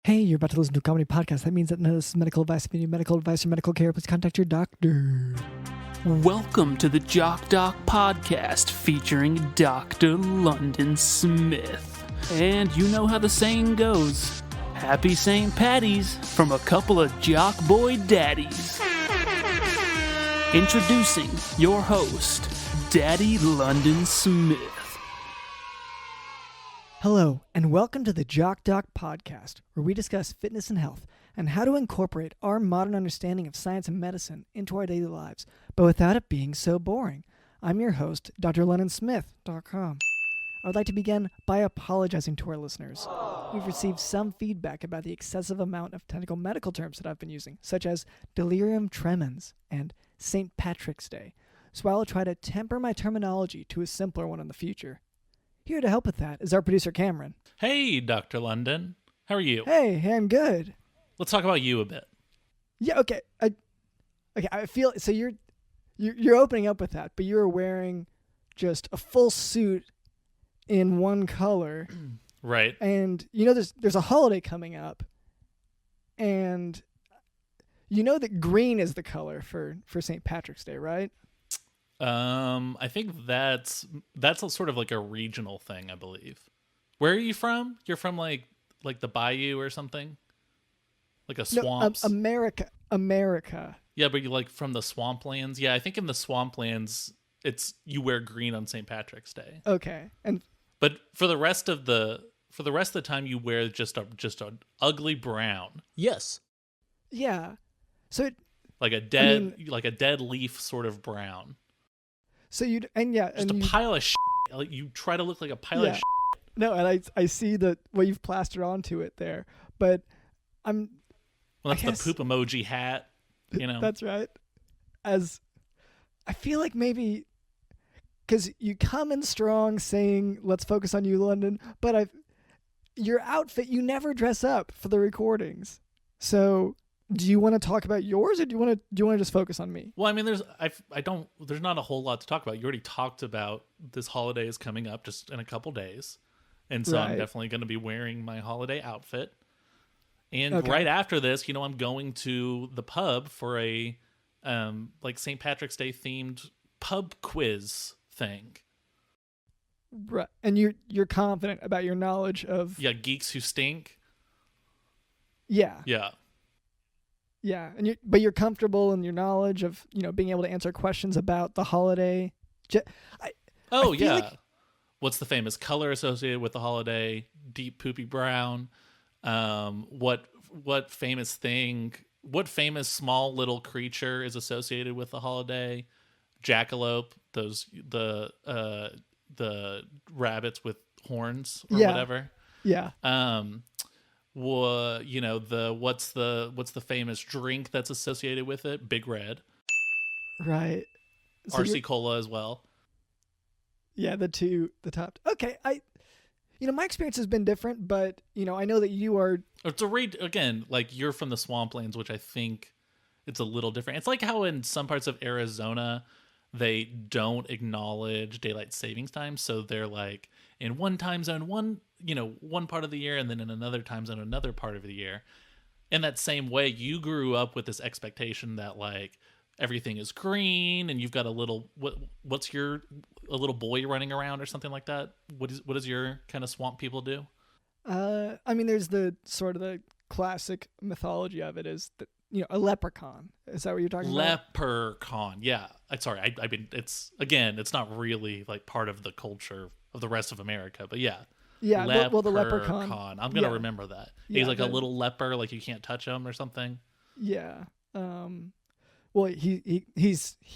Hey, you're about to listen to a comedy podcast. That means that none of this is medical advice. If you need medical advice or medical care, please contact your doctor. Welcome to the Jock podcast featuring Dr. London Smith. And you know how the saying goes, Happy St. Patty's from a couple of jock boy daddies. Introducing your host, Daddy London Smith. Hello, and welcome to the Jock podcast, where we discuss fitness and health and how to incorporate our modern understanding of science and medicine into our daily lives, but without it being so boring. I'm your host, Dr. LondonSmith.com. I would like to begin by apologizing to our listeners. We've received some feedback about the excessive amount of technical medical terms that I've been using, such as delirium tremens and St. Patrick's Day, so I will try to temper my terminology to a simpler one in the future. Here to help with that is our producer, Cameron. Hey, Dr. London. How are you? Hey, I'm good. Let's talk about you a bit. Yeah, okay. I feel so. You're opening up with that, but you're wearing just a full suit in one color, Right. And you know there's a holiday coming up, and you know that green is the color for St. Patrick's Day, right? I think that's sort of like a regional thing, I believe. Where are you from? You're from like the Bayou or something? Like a swamps? No, America. Yeah, but you like from the swamplands? Yeah, I think in the swamplands you wear green on St. Patrick's Day. Okay. But for the rest of the time you wear just an ugly brown. Yes. Yeah. So like a dead leaf sort of brown. So Pile of shit. Like you try to look like a pile of shit. No, and I see what you've plastered onto it there, but Well, that's the poop emoji hat, you know. That's right. As I feel like maybe because you come in strong saying, "Let's focus on you, London," but your outfit, you never dress up for the recordings. So, do you want to talk about yours, or do you want to just focus on me? Well, I mean, there's not a whole lot to talk about. You already talked about this holiday is coming up just in a couple days, and so right. I'm definitely going to be wearing my holiday outfit. And okay. Right after this, I'm going to the pub for a like St. Patrick's Day themed pub quiz thing. Right, and you're confident about your knowledge of geeks who stink. Yeah. Yeah, and you're comfortable in your knowledge of being able to answer questions about the holiday. What's the famous color associated with the holiday? Deep poopy brown. What famous small little creature is associated with the holiday? Jackalope. The rabbits with horns or whatever. Yeah. What's the famous drink that's associated with it? Big Red. Right. So RC Cola as well. Yeah, the top. Okay, my experience has been different, but I know that you are. It's again, like you're from the swamplands, which I think it's a little different. It's like how in some parts of Arizona they don't acknowledge daylight savings time, so they're like in one time zone one part of the year, and then in another time zone another part of the year. In that same way, you grew up with this expectation that like everything is green, and you've got a little little boy running around or something like that. What does your kind of swamp people do? There's the sort of the classic mythology of it is that a leprechaun. Is that what you're talking about? Leprechaun, yeah. Sorry, I mean it's not really like part of the culture of the rest of America, but yeah. Yeah, the leprechaun. I'm gonna remember that. He's like a little leper, like you can't touch him or something. Yeah. Well, he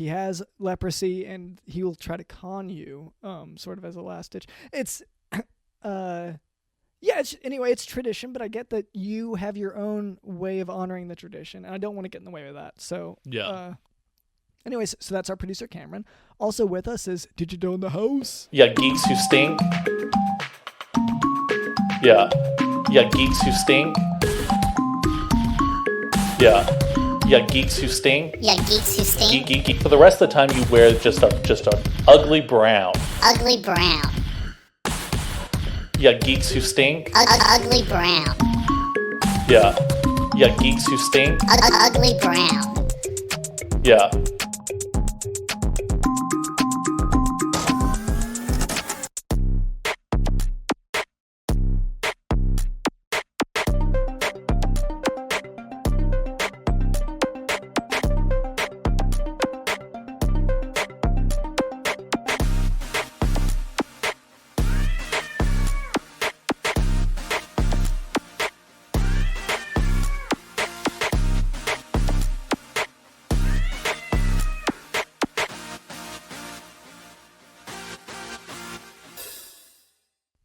has leprosy, and he will try to con you, sort of as a last ditch. It's, it's tradition, but I get that you have your own way of honoring the tradition, and I don't want to get in the way of that. So yeah. Anyways, so that's our producer Cameron. Also with us is Digital in the house. Yeah, geeks who stink. Yeah, geeks who stink. Yeah, geeks who stink. Yeah, geeks who stink. Geek. For the rest of the time, you wear just an ugly brown. Ugly brown. Yeah, geeks who stink. Ugly brown. Yeah. Yeah, geeks who stink. Ugly brown. Yeah.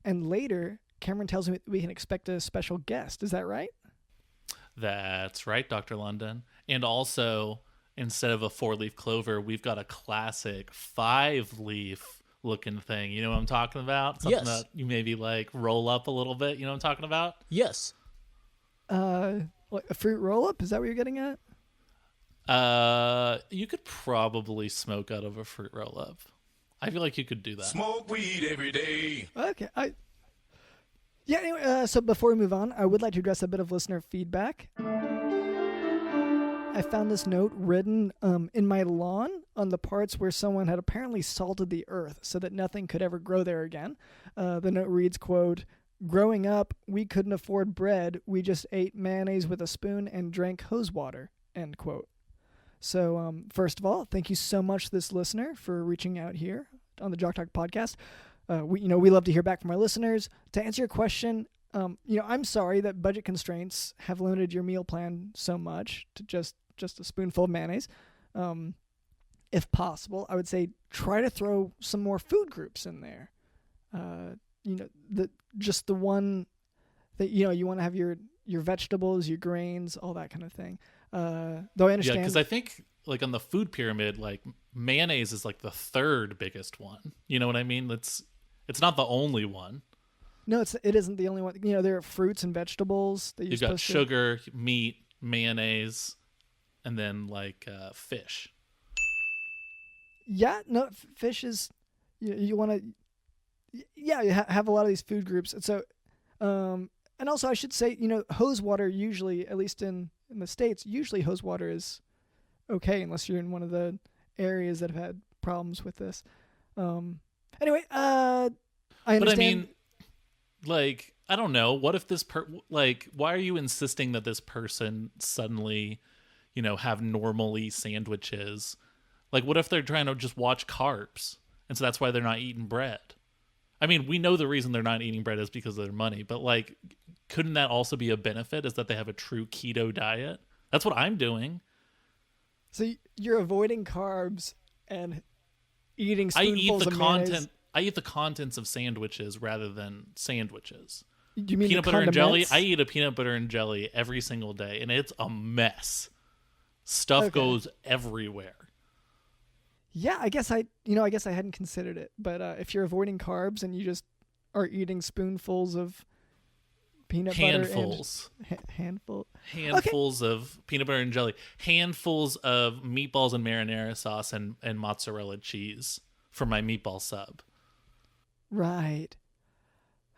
And later, Cameron tells me we can expect a special guest. Is that right? That's right, Dr. London. And also, instead of a 4-leaf clover, we've got a classic 5-leaf looking thing. You know what I'm talking about? Something Yes. that you maybe like roll up a little bit. You know what I'm talking about? Yes. Like a fruit roll-up? Is that what you're getting at? You could probably smoke out of a fruit roll up. I feel like you could do that. Smoke weed every day. Okay. Anyway, so before we move on, I would like to address a bit of listener feedback. I found this note written in my lawn on the parts where someone had apparently salted the earth so that nothing could ever grow there again. The note reads, quote, "Growing up, we couldn't afford bread. We just ate mayonnaise with a spoon and drank hose water," end quote. So, first of all, thank you so much to this listener for reaching out here on the Jock Talk podcast. We love to hear back from our listeners. To answer your question, I'm sorry that budget constraints have limited your meal plan so much to just a spoonful of mayonnaise. If possible, I would say try to throw some more food groups in there. The one that you want to have your vegetables, your grains, all that kind of thing. Though I understand. Yeah, because I think like on the food pyramid, like mayonnaise is like the third biggest one. You know what I mean? It's not the only one. No, it isn't the only one. There are fruits and vegetables that You've got sugar, meat, mayonnaise, and then like fish. Yeah, no, fish is you want to. Yeah, you have a lot of these food groups, and so, and also I should say, hose water usually, at least in the States, usually hose water is okay unless you're in one of the areas that have had problems with this. Anyway, I understand. But I mean, like, I don't know. What if this why are you insisting that this person suddenly, have normally sandwiches? Like, what if they're trying to just watch carbs, and so that's why they're not eating bread? I mean, we know the reason they're not eating bread is because of their money, but like, couldn't that also be a benefit? Is that they have a true keto diet? That's what I'm doing. So you're avoiding carbs and eating spoonfuls of mayonnaise. I eat the contents of sandwiches rather than sandwiches. Do you mean peanut the butter and jelly? condiments? I eat a peanut butter and jelly every single day, and it's a mess. Stuff goes everywhere. Yeah, I guess I hadn't considered it, but if you're avoiding carbs and you just are eating spoonfuls of peanut butter and handfuls of peanut butter and jelly, handfuls of meatballs and marinara sauce and mozzarella cheese for my meatball sub. Right.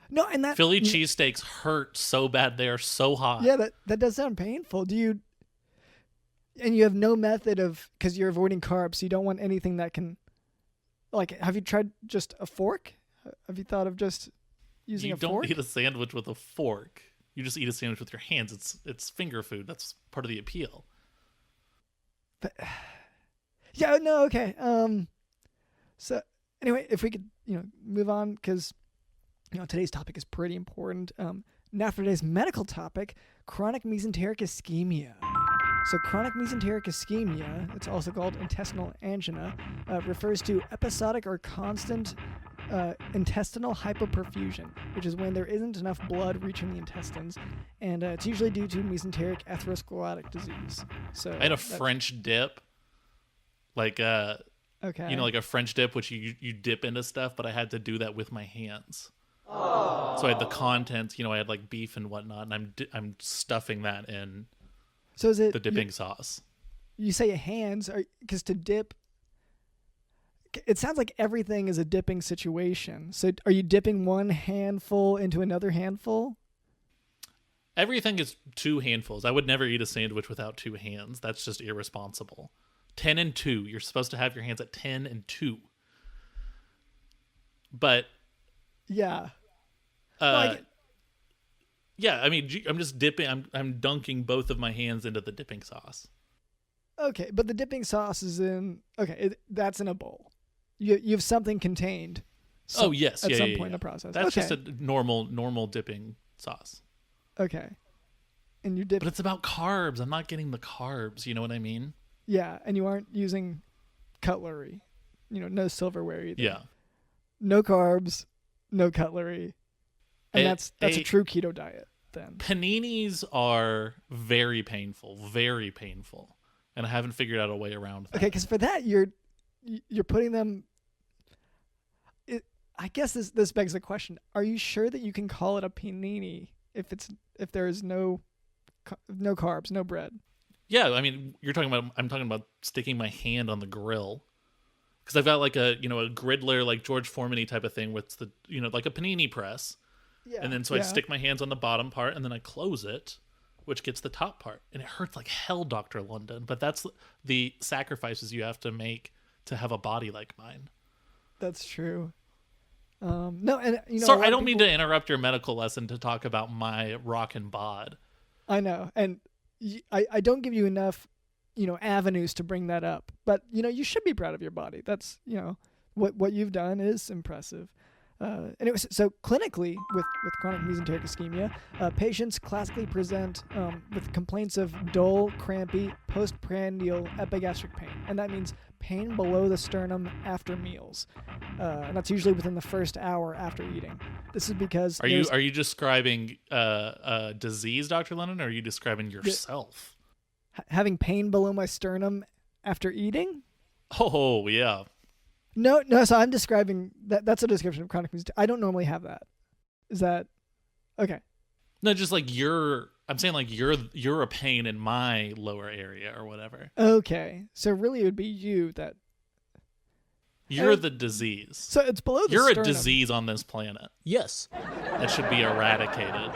No, and that Philly cheesesteaks hurt so bad. They are so hot. Yeah, that does sound painful. And you have no method because you're avoiding carbs, so you don't want anything that can, like, have you tried just a fork? Have you thought of just using a fork? You don't eat a sandwich with a fork. You just eat a sandwich with your hands. It's finger food. That's part of the appeal. But, yeah, no, okay. So anyway, if we could, move on, because, today's topic is pretty important. Now for today's medical topic, chronic mesenteric ischemia. So chronic mesenteric ischemia, it's also called intestinal angina, refers to episodic or constant intestinal hypoperfusion, which is when there isn't enough blood reaching the intestines, and it's usually due to mesenteric atherosclerotic disease. So I had a French dip, like okay, like a French dip, which you dip into stuff, but I had to do that with my hands. Aww. So I had the contents, I had like beef and whatnot, and I'm stuffing that in. So is it the dipping sauce? You say hands, because to dip, it sounds like everything is a dipping situation. So are you dipping one handful into another handful? Everything is 2 handfuls. I would never eat a sandwich without 2 hands. That's just irresponsible. 10 and 2. You're supposed to have your hands at 10 and 2. But Yeah. yeah, I mean, I'm just dipping. I'm dunking both of my hands into the dipping sauce. Okay, but the dipping sauce is in. Okay, that's in a bowl. You have something contained. Yes, at yeah, some yeah, point in yeah. the process. That's okay. just a normal dipping sauce. Okay, and you dip. But it's about carbs. I'm not getting the carbs. You know what I mean? Yeah, and you aren't using cutlery. No silverware either. Yeah. No carbs, no cutlery, and that's a true keto diet. Then paninis are very painful, and I haven't figured out a way around that. Okay, because for that you're putting them. I guess this begs the question: are you sure that you can call it a panini if there is no carbs, no bread? Yeah, I mean, I'm talking about sticking my hand on the grill, because I've got like a griddler, like George Foreman-y type of thing with the like a panini press. Yeah, and then I stick my hands on the bottom part, and then I close it, which gets the top part. And it hurts like hell, Dr. London. But that's the sacrifices you have to make to have a body like mine. That's true. No, and sorry, I don't mean to interrupt your medical lesson to talk about my rock and bod. I know, and I don't give you enough, avenues to bring that up. But you should be proud of your body. That's what you've done is impressive. Anyway, so clinically, with chronic mesenteric ischemia, patients classically present with complaints of dull, crampy, postprandial epigastric pain, and that means pain below the sternum after meals, and that's usually within the first hour after eating. This is because are you describing a disease, Dr. Lennon, or are you describing yourself? Having pain below my sternum after eating? Oh yeah. No. So I'm describing that. That's a description of chronic mesenteric. I don't normally have that. Is that okay? No, just like I'm saying like you're a pain in my lower area or whatever. Okay, so really it would be you that. You're the disease. So it's below the You're sternum. a disease on this planet. Yes. That should be eradicated.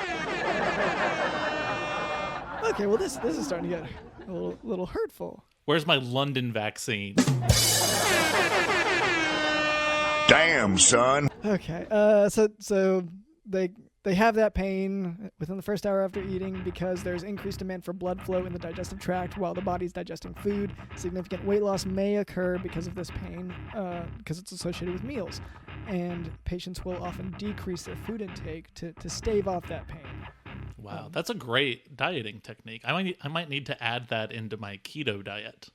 Okay, well this is starting to get a little hurtful. Where's my London vaccine? Damn, son. Okay, so they have that pain within the first hour after eating because there's increased demand for blood flow in the digestive tract while the body's digesting food. Significant weight loss may occur because of this pain, because it's associated with meals, and patients will often decrease their food intake to stave off that pain. Wow, that's a great dieting technique. I might need to add that into my keto diet.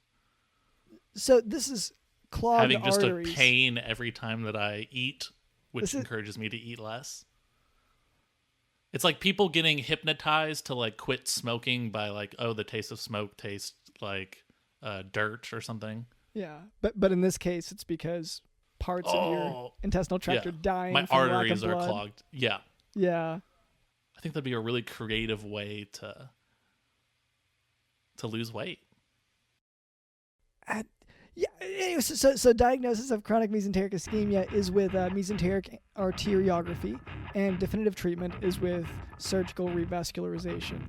So this is clogged having just arteries. a pain every time that I eat, which encourages me to eat less. It's like people getting hypnotized to like quit smoking by like, oh, the taste of smoke tastes like dirt or something. Yeah, but in this case, it's because parts of your intestinal tract are dying. My from arteries lack of are blood. clogged. Yeah. Yeah. I think that'd be a really creative way to lose weight. Yeah. Anyway, so diagnosis of chronic mesenteric ischemia is with mesenteric arteriography, and definitive treatment is with surgical revascularization,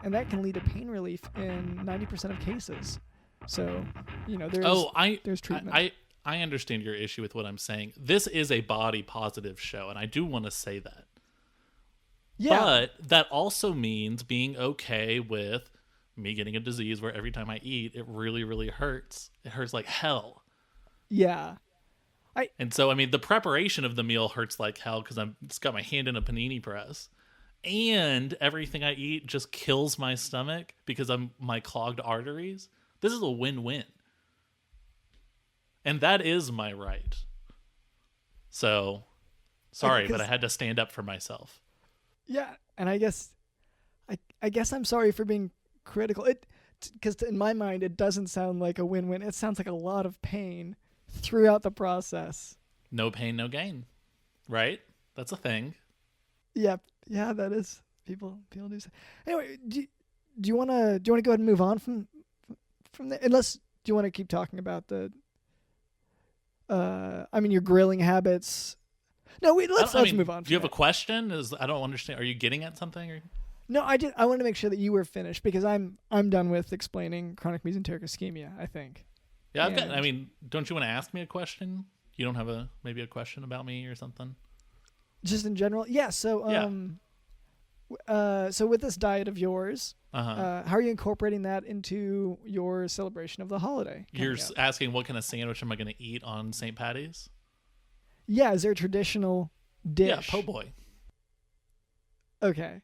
and that can lead to pain relief in 90% of cases. So, there's treatment. I understand your issue with what I'm saying. This is a body positive show, and I do want to say that. Yeah. But that also means being okay with me getting a disease where every time I eat, it really, really hurts. It hurts like hell. Yeah. And so, I mean, the preparation of the meal hurts like hell because I'm just got my hand in a panini press. And everything I eat just kills my stomach because of my clogged arteries. This is a win-win. And that is my right. So, sorry, but I had to stand up for myself. Yeah, and I guess I'm sorry for being critical. Because in my mind, it doesn't sound like a win-win. It sounds like a lot of pain throughout the process. No pain, no gain, right? That's a thing. Yeah, that is. People do say. Anyway, do you want to go ahead and move on from there? Unless do you want to keep talking about the your grilling habits? No, let's move on. Do you have a question? I don't understand. Are you getting at something? No, I wanted to make sure that you were finished because I'm done with explaining chronic mesenteric ischemia, I think. Yeah, I mean, don't you want to ask me a question? You don't have maybe a question about me or something? Just in general? Yeah, so so with this diet of yours, how are you incorporating that into your celebration of the holiday? You're asking what kind of sandwich am I going to eat on St. Patty's? Yeah, is there a traditional dish? Yeah, po' boy. Okay.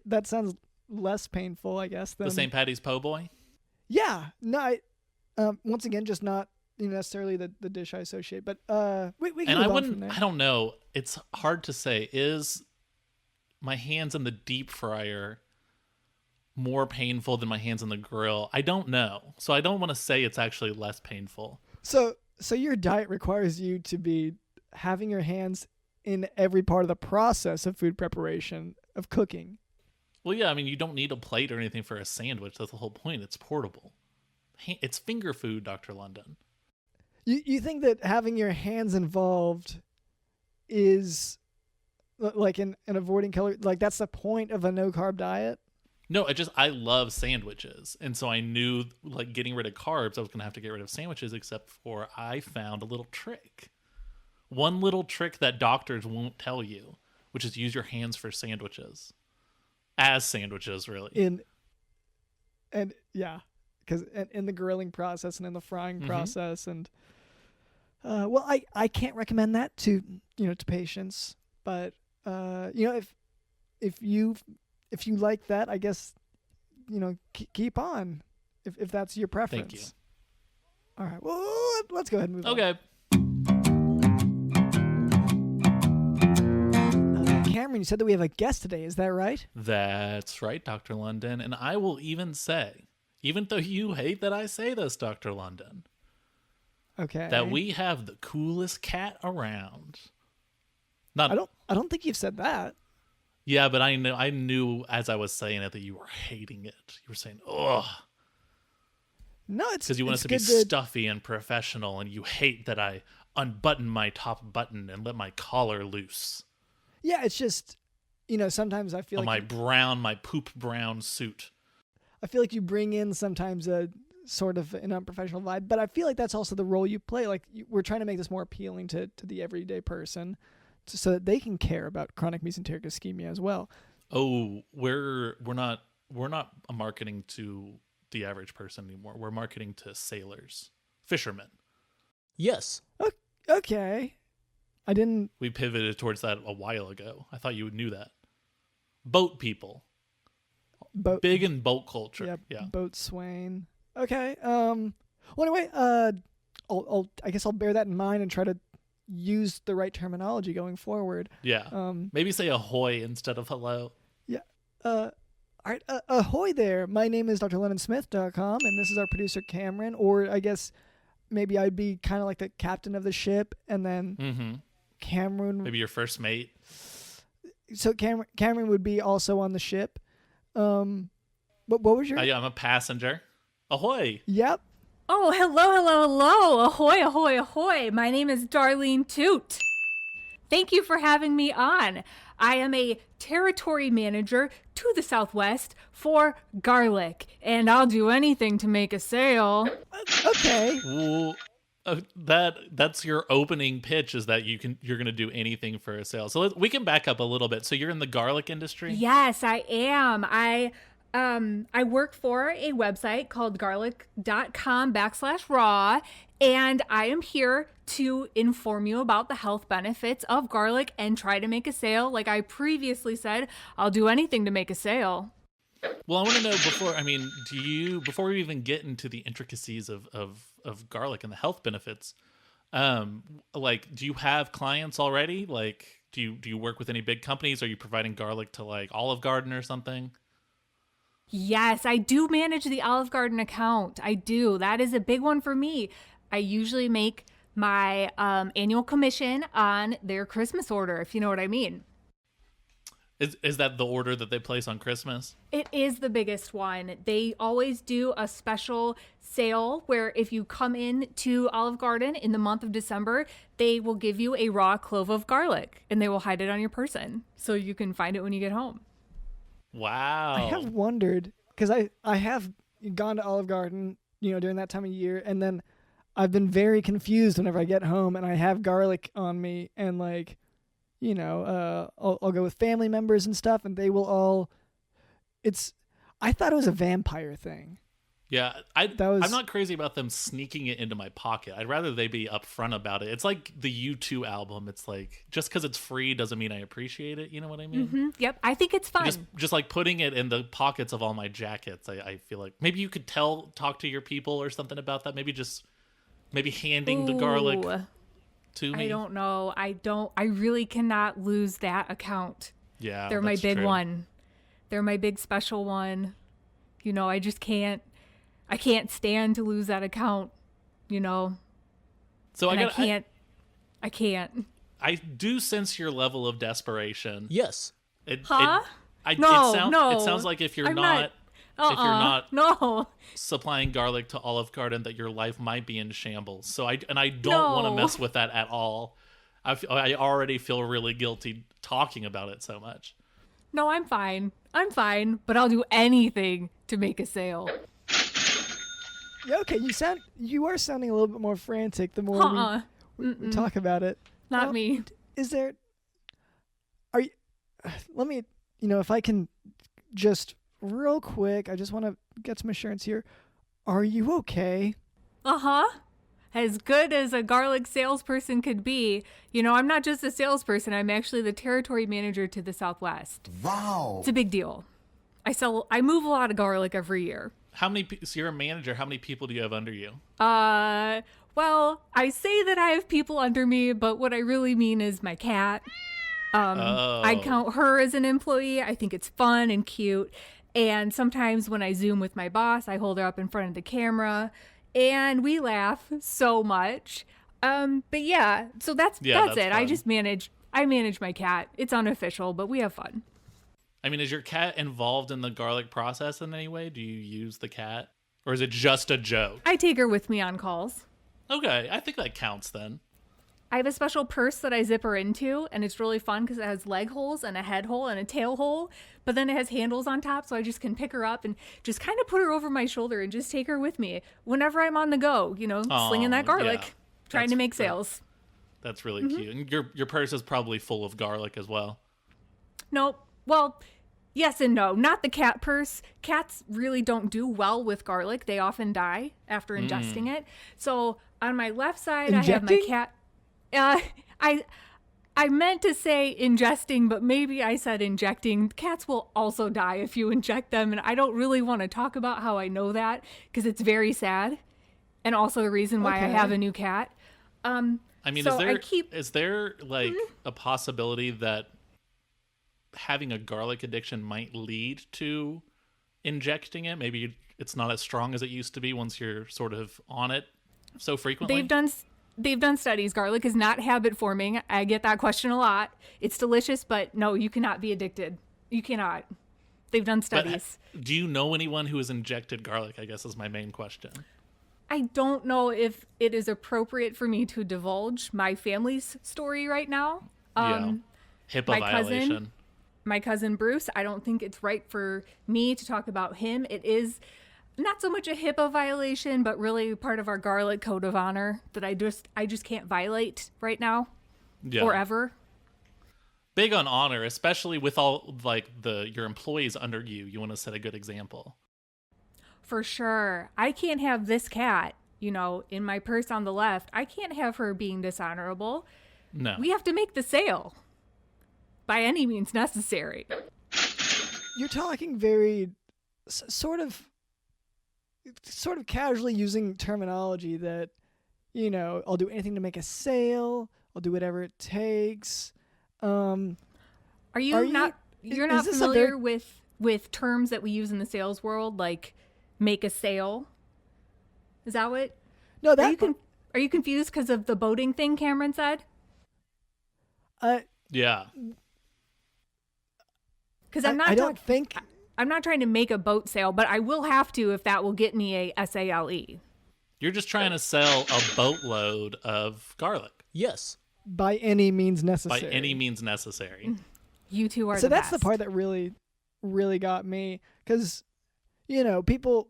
That sounds less painful, I guess, than... The St. Patty's po' boy? Yeah. No, once again, just not necessarily the dish I associate, but we can move on from there. I don't know. It's hard to say. Is my hands in the deep fryer more painful than my hands in the grill? I don't know. So I don't want to say it's actually less painful. So your diet requires you to be having your hands in every part of the process of food preparation, of cooking. Well, yeah, I mean, you don't need a plate or anything for a sandwich. That's the whole point. It's portable. It's finger food, Dr. London. You think that having your hands involved is like in avoiding calories, like that's the point of a no-carb diet? No, I love sandwiches. And so I knew, like, getting rid of carbs, I was going to have to get rid of sandwiches, except for I found a little trick. One little trick that doctors won't tell you, which is use your hands for sandwiches. As sandwiches, really. In the grilling process and in the frying process, and well, I can't recommend that to patients, but if you like that, I guess keep on if that's your preference. Thank you. All right, well, let's go ahead and move on. Okay. Cameron, you said that we have a guest today. Is that right? That's right, Dr. London. And I will even say, even though you hate that I say this, Dr. London, okay, that we have the coolest cat around. I don't think you've said that. Yeah, but I knew as I was saying it that you were hating it. You were saying, ugh. No, it's because you want us to be stuffy and professional, and you hate that I unbutton my top button and let my collar loose. Yeah, it's just, sometimes I feel like my poop brown suit. I feel like you bring in sometimes a sort of an unprofessional vibe, but I feel like that's also the role you play. Like we're trying to make this more appealing to the everyday person, so that they can care about chronic mesenteric ischemia as well. Oh, we're not marketing to the average person anymore. We're marketing to sailors, fishermen. Yes. Okay. I didn't... We pivoted towards that a while ago. I thought you knew that. Boat people. Big in boat culture. Yeah. Boatswain. Okay. Well, anyway, I guess I'll bear that in mind and try to use the right terminology going forward. Yeah. Maybe say ahoy instead of hello. Yeah. All right. Ahoy there. My name is drlennonsmith.com, and this is our producer, Cameron. Or I guess maybe I'd be kind of like the captain of the ship, and then Cameron... Maybe your first mate. So Cameron would be also on the ship. But what was your... I'm a passenger. Ahoy. Yep. Oh, hello. Ahoy, ahoy, ahoy. My name is Darlene Toot. Thank you for having me on. I am a territory manager to the Southwest for garlic, and I'll do anything to make a sale. Okay. Well, that's your opening pitch, is that you're going to do anything for a sale. So we can back up a little bit. So you're in the garlic industry? Yes, I am. I work for a website called garlic.com/raw, and I am here to inform you about the health benefits of garlic and try to make a sale. Like I previously said, I'll do anything to make a sale. Well, I want to know before we even get into the intricacies of garlic and the health benefits, like, do you have clients already? Like, do you work with any big companies? Are you providing garlic to like Olive Garden or something? Yes, I do manage the Olive Garden account. I do. That is a big one for me. I usually make my annual commission on their Christmas order, if you know what I mean. Is that the order that they place on Christmas? It is the biggest one. They always do a special sale where if you come in to Olive Garden in the month of December, they will give you a raw clove of garlic and they will hide it on your person so you can find it when you get home. Wow. I have wondered, because I have gone to Olive Garden, during that time of year, and then I've been very confused whenever I get home and I have garlic on me, and I'll go with family members and stuff, and they will all. I thought it was a vampire thing. Yeah, I'm not crazy about them sneaking it into my pocket. I'd rather they be upfront about it. It's like the U2 album. It's like, just because it's free doesn't mean I appreciate it. You know what I mean? Mm-hmm. Yep, I think it's fun. Just like putting it in the pockets of all my jackets. I feel like maybe you could talk to your people or something about that. Maybe handing the garlic to me. I don't know. I really cannot lose that account. Yeah, they're my big true. one. They're my big special one. I just can't. I can't stand to lose that account. So I can't. I do sense your level of desperation. Yes. It sounds like if you're I'm not no supplying garlic to Olive Garden, that your life might be in shambles. So I don't want to mess with that at all. I already feel really guilty talking about it so much. No, I'm fine, but I'll do anything to make a sale. Yeah, okay, you are sounding a little bit more frantic the more we talk about it. Not me. Let me, if I can just real quick, I just want to get some assurance here. Are you okay? As good as a garlic salesperson could be. I'm not just a salesperson. I'm actually the territory manager to the Southwest. Wow. It's a big deal. I move a lot of garlic every year. So you're a manager. How many people do you have under you? Well, I say that I have people under me, but what I really mean is my cat. I count her as an employee. I think it's fun and cute. And sometimes when I Zoom with my boss, I hold her up in front of the camera and we laugh so much. But yeah, so that's it. Fun. I manage my cat. It's unofficial, but we have fun. I mean, is your cat involved in the garlic process in any way? Do you use the cat? Or is it just a joke? I take her with me on calls. Okay, I think that counts then. I have a special purse that I zip her into, and it's really fun because it has leg holes and a head hole and a tail hole, but then it has handles on top, so I just can pick her up and just kind of put her over my shoulder and just take her with me whenever I'm on the go, slinging that garlic, trying to make sales. That's really cute. And your purse is probably full of garlic as well. Nope. Well, yes and no. Not the cat purse. Cats really don't do well with garlic. They often die after ingesting it. So on my left side, I have my cat. I meant to say ingesting, but maybe I said injecting. Cats will also die if you inject them, and I don't really want to talk about how I know that because it's very sad, and also the reason why I have a new cat. I mean, so is there like a possibility that having a garlic addiction might lead to injecting it? Maybe it's not as strong as it used to be once you're sort of on it so frequently. They've done studies. Garlic is not habit forming. I get that question a lot. It's delicious, but no, you cannot be addicted. You cannot. They've done studies. But do you know anyone who has injected garlic, I guess is my main question. I don't know if it is appropriate for me to divulge my family's story right now. HIPAA violation. My cousin Bruce, I don't think it's right for me to talk about him. It is not so much a HIPAA violation, but really part of our garlic code of honor that I just can't violate right now or ever. Big on honor, especially with all like your employees under you. You want to set a good example. For sure. I can't have this cat, in my purse on the left. I can't have her being dishonorable. No. We have to make the sale by any means necessary. You're talking very sort of casually using terminology that, I'll do anything to make a sale. I'll do whatever it takes. You're not familiar with terms that we use in the sales world, like make a sale? Is that what? No, are you confused because of the boating thing Cameron said? Yeah. Because I'm not trying to make a boat sale, but I will have to if that will get me a SALE. You're just trying to sell a boatload of garlic. Yes. By any means necessary. By any means necessary. You two are so the that's best. the part that really really got me because, people,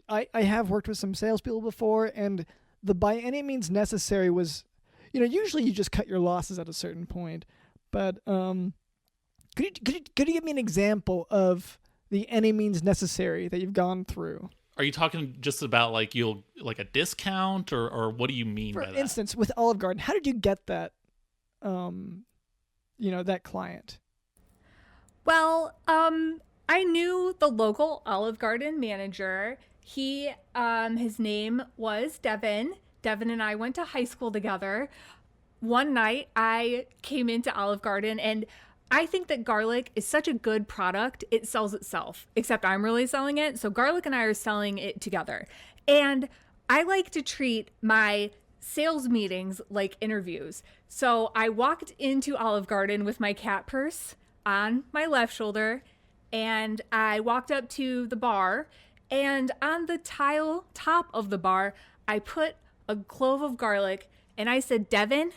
I have worked with some salespeople before, and the by any means necessary was, usually you just cut your losses at a certain point. But could you give me an example of the any means necessary that you've gone through? Are you talking just about like a discount or what do you mean by that? For instance, with Olive Garden, how did you get that, that client? Well, I knew the local Olive Garden manager. He, his name was Devin. Devin and I went to high school together. One night I came into Olive Garden, and I think that garlic is such a good product. It sells itself, except I'm really selling it. So garlic and I are selling it together. And I like to treat my sales meetings like interviews. So I walked into Olive Garden with my cat purse on my left shoulder, and I walked up to the bar, and on the tile top of the bar, I put a clove of garlic, and I said, Devin,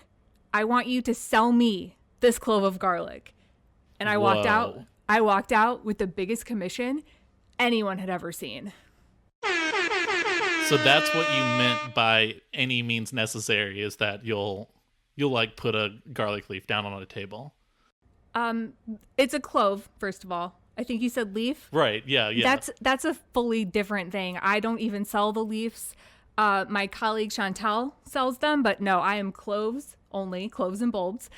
I want you to sell me this clove of garlic. And I walked out. I walked out with the biggest commission anyone had ever seen. So that's what you meant by any means necessary, is that you'll like put a garlic leaf down on a table. It's a clove, first of all. I think you said leaf. Right. Yeah. That's a fully different thing. I don't even sell the leaves. My colleague Chantal sells them, but no, I am cloves only, cloves and bulbs.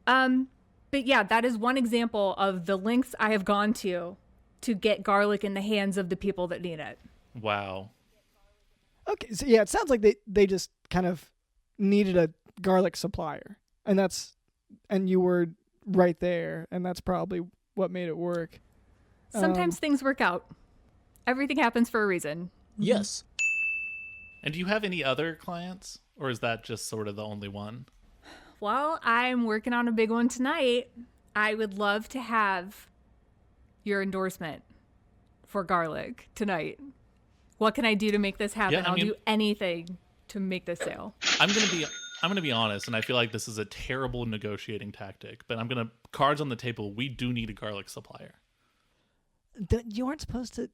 But yeah, that is one example of the lengths I have gone to get garlic in the hands of the people that need it. Wow. Okay, so yeah, it sounds like they just kind of needed a garlic supplier, and you were right there, and that's probably what made it work. Sometimes things work out. Everything happens for a reason. Yes. And do you have any other clients, or is that just sort of the only one? Well, I'm working on a big one tonight. I would love to have your endorsement for garlic tonight. What can I do to make this happen? Yeah, I'll do anything to make this sale. I'm gonna be honest, and I feel like this is a terrible negotiating tactic, but cards on the table. We do need a garlic supplier. You aren't supposed to.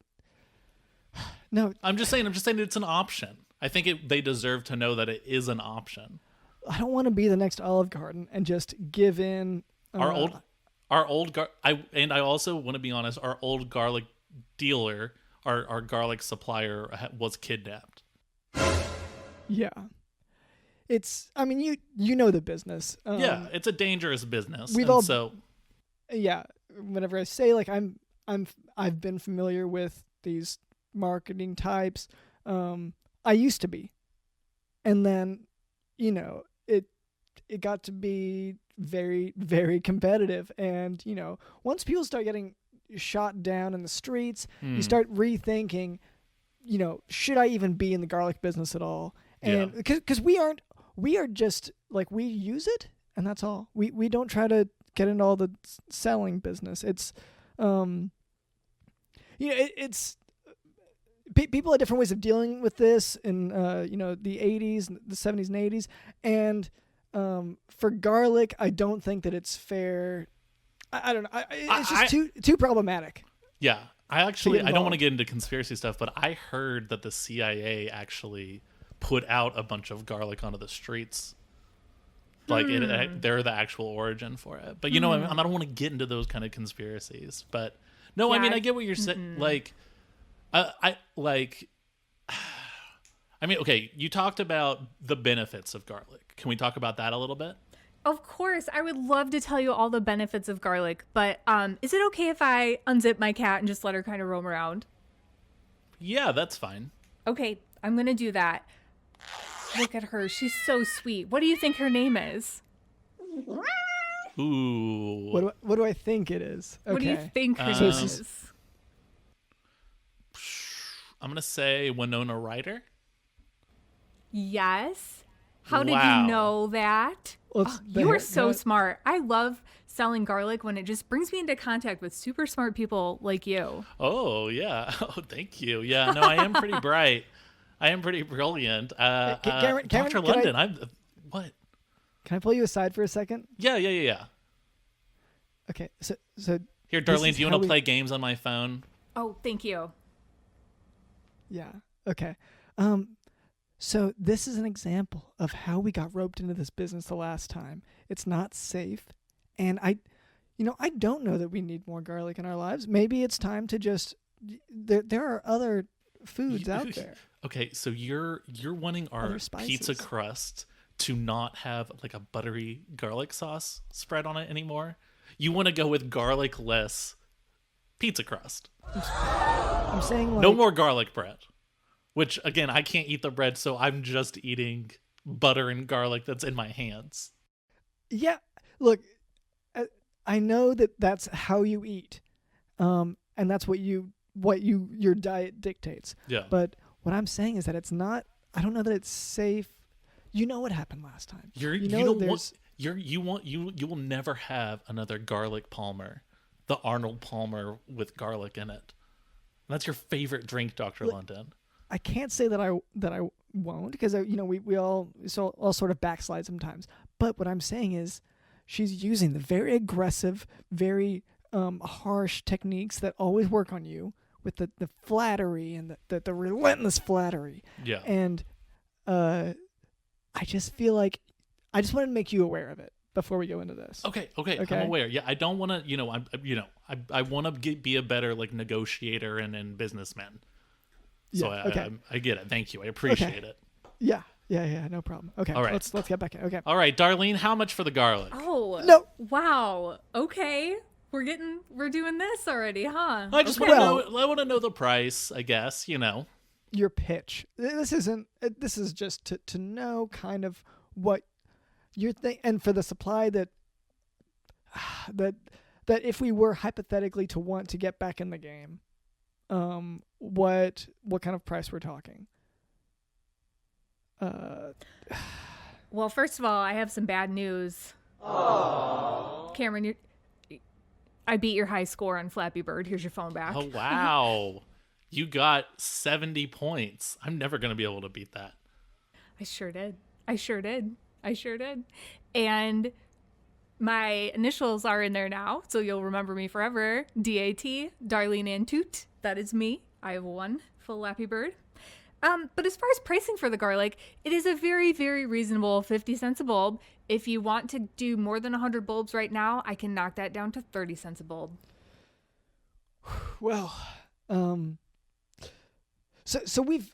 No, I'm just saying it's an option. I think they deserve to know that it is an option. I don't want to be the next Olive Garden and just give in. I also want to be honest. Our old garlic dealer, our garlic supplier, was kidnapped. Yeah, it's. I mean, you know the business. Yeah, it's a dangerous business. Yeah, whenever I say like I've been familiar with these marketing types. I used to be, and then, it got to be very, very competitive. And, once people start getting shot down in the streets, you start rethinking, should I even be in the garlic business at all? And because we are just like, we use it and that's all. We don't try to get into all the selling business. It's, it's, people had different ways of dealing with this in, the 80s, the 70s and 80s. And for garlic, I don't think that it's fair. I don't know. It's just too problematic. Yeah. I don't want to get into conspiracy stuff, but I heard that the CIA actually put out a bunch of garlic onto the streets. Like, they're the actual origin for it. But, I don't want to get into those kind of conspiracies. But, no, yeah, I get what you're saying. Like... okay, you talked about the benefits of garlic. Can we talk about that a little bit? Of course. I would love to tell you all the benefits of garlic, but is it okay if I unzip my cat and just let her kind of roam around? Yeah, that's fine. Okay, I'm going to do that. Look at her. She's so sweet. What do you think her name is? Ooh. What do I think it is? Okay. What do you think her name is? I'm going to say Winona Ryder. Yes. How did you know that? You are so smart. I love selling garlic when it just brings me into contact with super smart people like you. Oh, yeah. Oh, thank you. Yeah, no, I am pretty bright. I am pretty brilliant. Cameron, Dr. London, what? Can I pull you aside for a second? Yeah. Okay, so Here, Darlene, do you want to play games on my phone? Oh, thank you. Yeah. Okay. So this is an example of how we got roped into this business the last time. It's not safe. And I don't know that we need more garlic in our lives. Maybe it's time to just, there are other foods out there. Okay, so you're wanting our pizza crust to not have like a buttery garlic sauce spread on it anymore? You want to go with garlic-less pizza crust. I'm saying like, no more garlic bread. Which, again, I can't eat the bread, so I'm just eating butter and garlic that's in my hands. Yeah, look, I know that that's how you eat, and that's what your diet dictates. Yeah. But what I'm saying is that it's not. I don't know that it's safe. You know what happened last time. You will never have another garlic Palmer, the Arnold Palmer with garlic in it. That's your favorite drink, Dr. London. I can't say that I won't, because we all sort of backslide sometimes. But what I'm saying is, she's using the very aggressive, very harsh techniques that always work on you, with the flattery and the relentless flattery. Yeah. And I just feel like I just wanted to make you aware of it before we go into this. Okay. I'm aware. Yeah, I don't want to. I want to be a better negotiator and businessman. So yeah, I get it. Thank you. I appreciate it. Yeah, no problem. Okay, all right. Let's get back in. Okay. All right, Darlene, how much for the garlic? Oh no! Wow. Okay, we're doing this already, huh? I just want to know. I want to know the price. I guess your pitch. This is just to know kind of what you're thinking, and for the supply that if we were hypothetically to want to get back in the game. What kind of price we're talking? Well, first of all, I have some bad news. Cameron, I beat your high score on Flappy Bird. Here's your phone back. Oh, wow. You got 70 points. I'm never going to be able to beat that. I sure did. And my initials are in there now, so you'll remember me forever. DAT, Darlene Toot. That is me. I have one Flappy Bird. But as far as pricing for the garlic, it is a very, very reasonable 50 cents a bulb. If you want to do more than 100 bulbs right now, I can knock that down to 30 cents a bulb. Well, so we've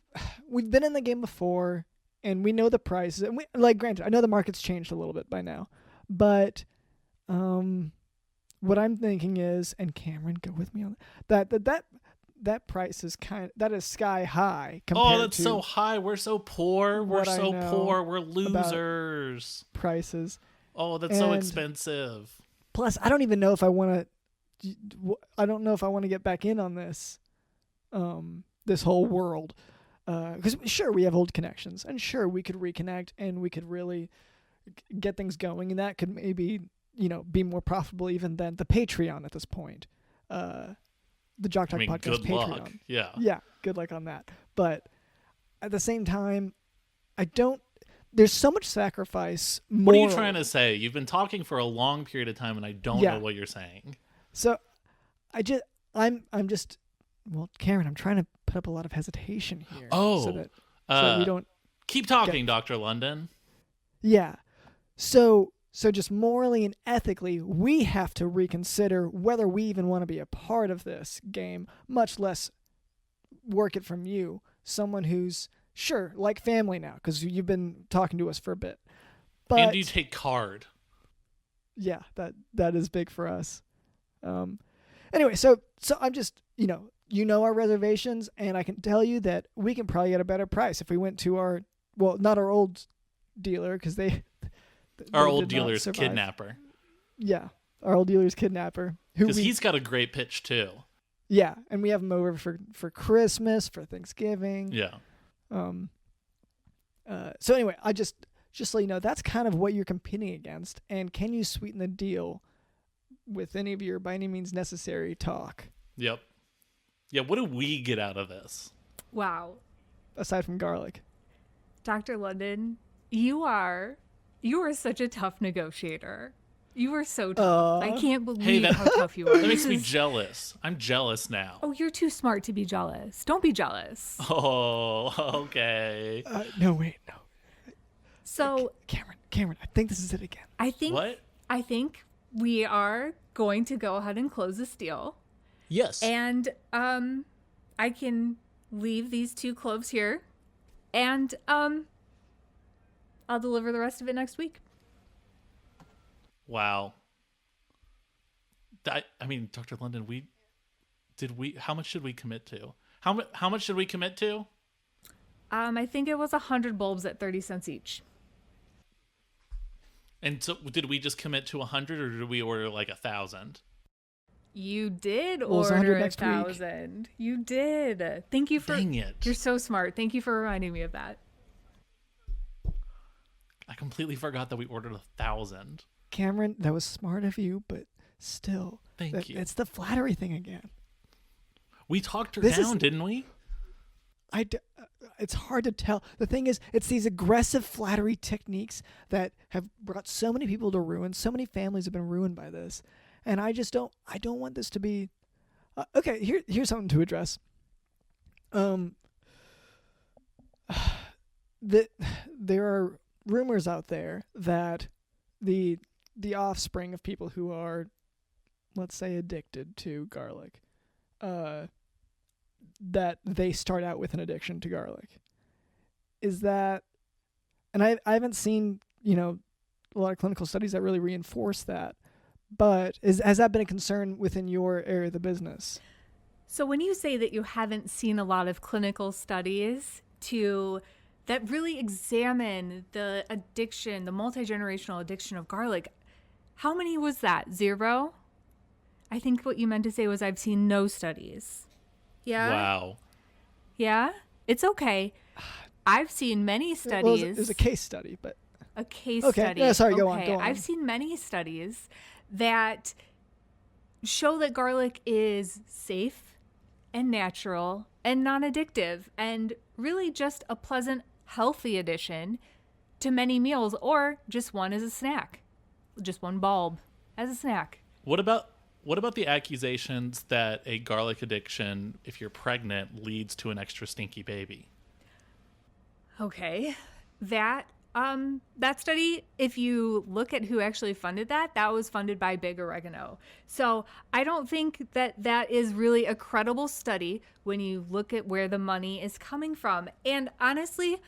been in the game before, and we know the prices. And granted, I know the market's changed a little bit by now, but what I'm thinking is, and Cameron, go with me on that price is that is sky high compared that's to so high. We're so poor. We're so poor. We're losers. Prices. Oh, that's so expensive. Plus, I don't even know if I want to. I don't know if I want to get back in on this. This whole world, because sure we have old connections, and sure we could reconnect, and we could really get things going, and that could maybe be more profitable even than the Patreon at this point. The Jock Talk Podcast good Patreon. luck. Yeah. Yeah, good luck on that. But at the same time, there's so much sacrifice. What are you trying to say? You've been talking for a long period of time, and I don't know what you're saying. So, I'm just, well, Karen, I'm trying to put up a lot of hesitation here. Oh. So that we don't keep talking, Dr. London. Yeah. So just morally and ethically, we have to reconsider whether we even want to be a part of this game, much less work it from you, someone who's, sure, like family now, because you've been talking to us for a bit. But, and you take card. Yeah, that is big for us. Anyway, so I'm just, our reservations, and I can tell you that we can probably get a better price if we went to not our old dealer, because our old dealer's kidnapper. Yeah, our old dealer's kidnapper. Because he's got a great pitch too. Yeah, and we have him over for Christmas, for Thanksgiving. Yeah. So anyway, I just so you know, that's kind of what you're competing against. And can you sweeten the deal with any of your by any means necessary talk? Yep. Yeah, what do we get out of this? Wow. Aside from garlic. Dr. London, you are such a tough negotiator. You were so tough. I can't believe that- how tough you are. That makes This me is- jealous. I'm jealous now. Oh, you're too smart to be jealous. Don't be jealous. Oh, okay. No, wait, no. So Cameron, I think this is it again. I think What? we are going to go ahead and close this deal. Yes. And I can leave these 2 cloves here, and I'll deliver the rest of it next week. Wow. I mean, Dr. London, how much should we commit to? How much should we commit to? I think it was 100 bulbs at 30 cents each. And so did we just commit to 100 or did we order like 1,000? You did Well, it's 100 order next week. 1,000. You did. Thank you for. Dang it. You're so smart. Thank you for reminding me of that. I completely forgot that we ordered 1,000. Cameron, that was smart of you, but still. Thank you. It's the flattery thing again. We talked her This is- down, didn't we? It's hard to tell. The thing is, it's these aggressive flattery techniques that have brought so many people to ruin. So many families have been ruined by this, and I don't want this to be. Okay, here's something to address. There are rumors out there that the offspring of people who are, let's say, addicted to garlic, that they start out with an addiction to garlic. Is that, and I haven't seen, a lot of clinical studies that really reinforce that, but has that been a concern within your area of the business? So when you say that you haven't seen a lot of clinical studies that really examine the addiction, the multi-generational addiction of garlic, how many was that? 0? I think what you meant to say was I've seen no studies. Yeah? Wow. Yeah? It's okay. I've seen many studies. Well, it was a case study, but A case Okay, study. yeah, sorry, go on. I've seen many studies that show that garlic is safe and natural and non-addictive and really just a pleasant, healthy addition to many meals, or just one as a snack. Just one bulb as a snack. What about the accusations that a garlic addiction, if you're pregnant, leads to an extra stinky baby? Okay. That study, if you look at who actually funded that was funded by Big Oregano. So I don't think that is really a credible study when you look at where the money is coming from. And honestly,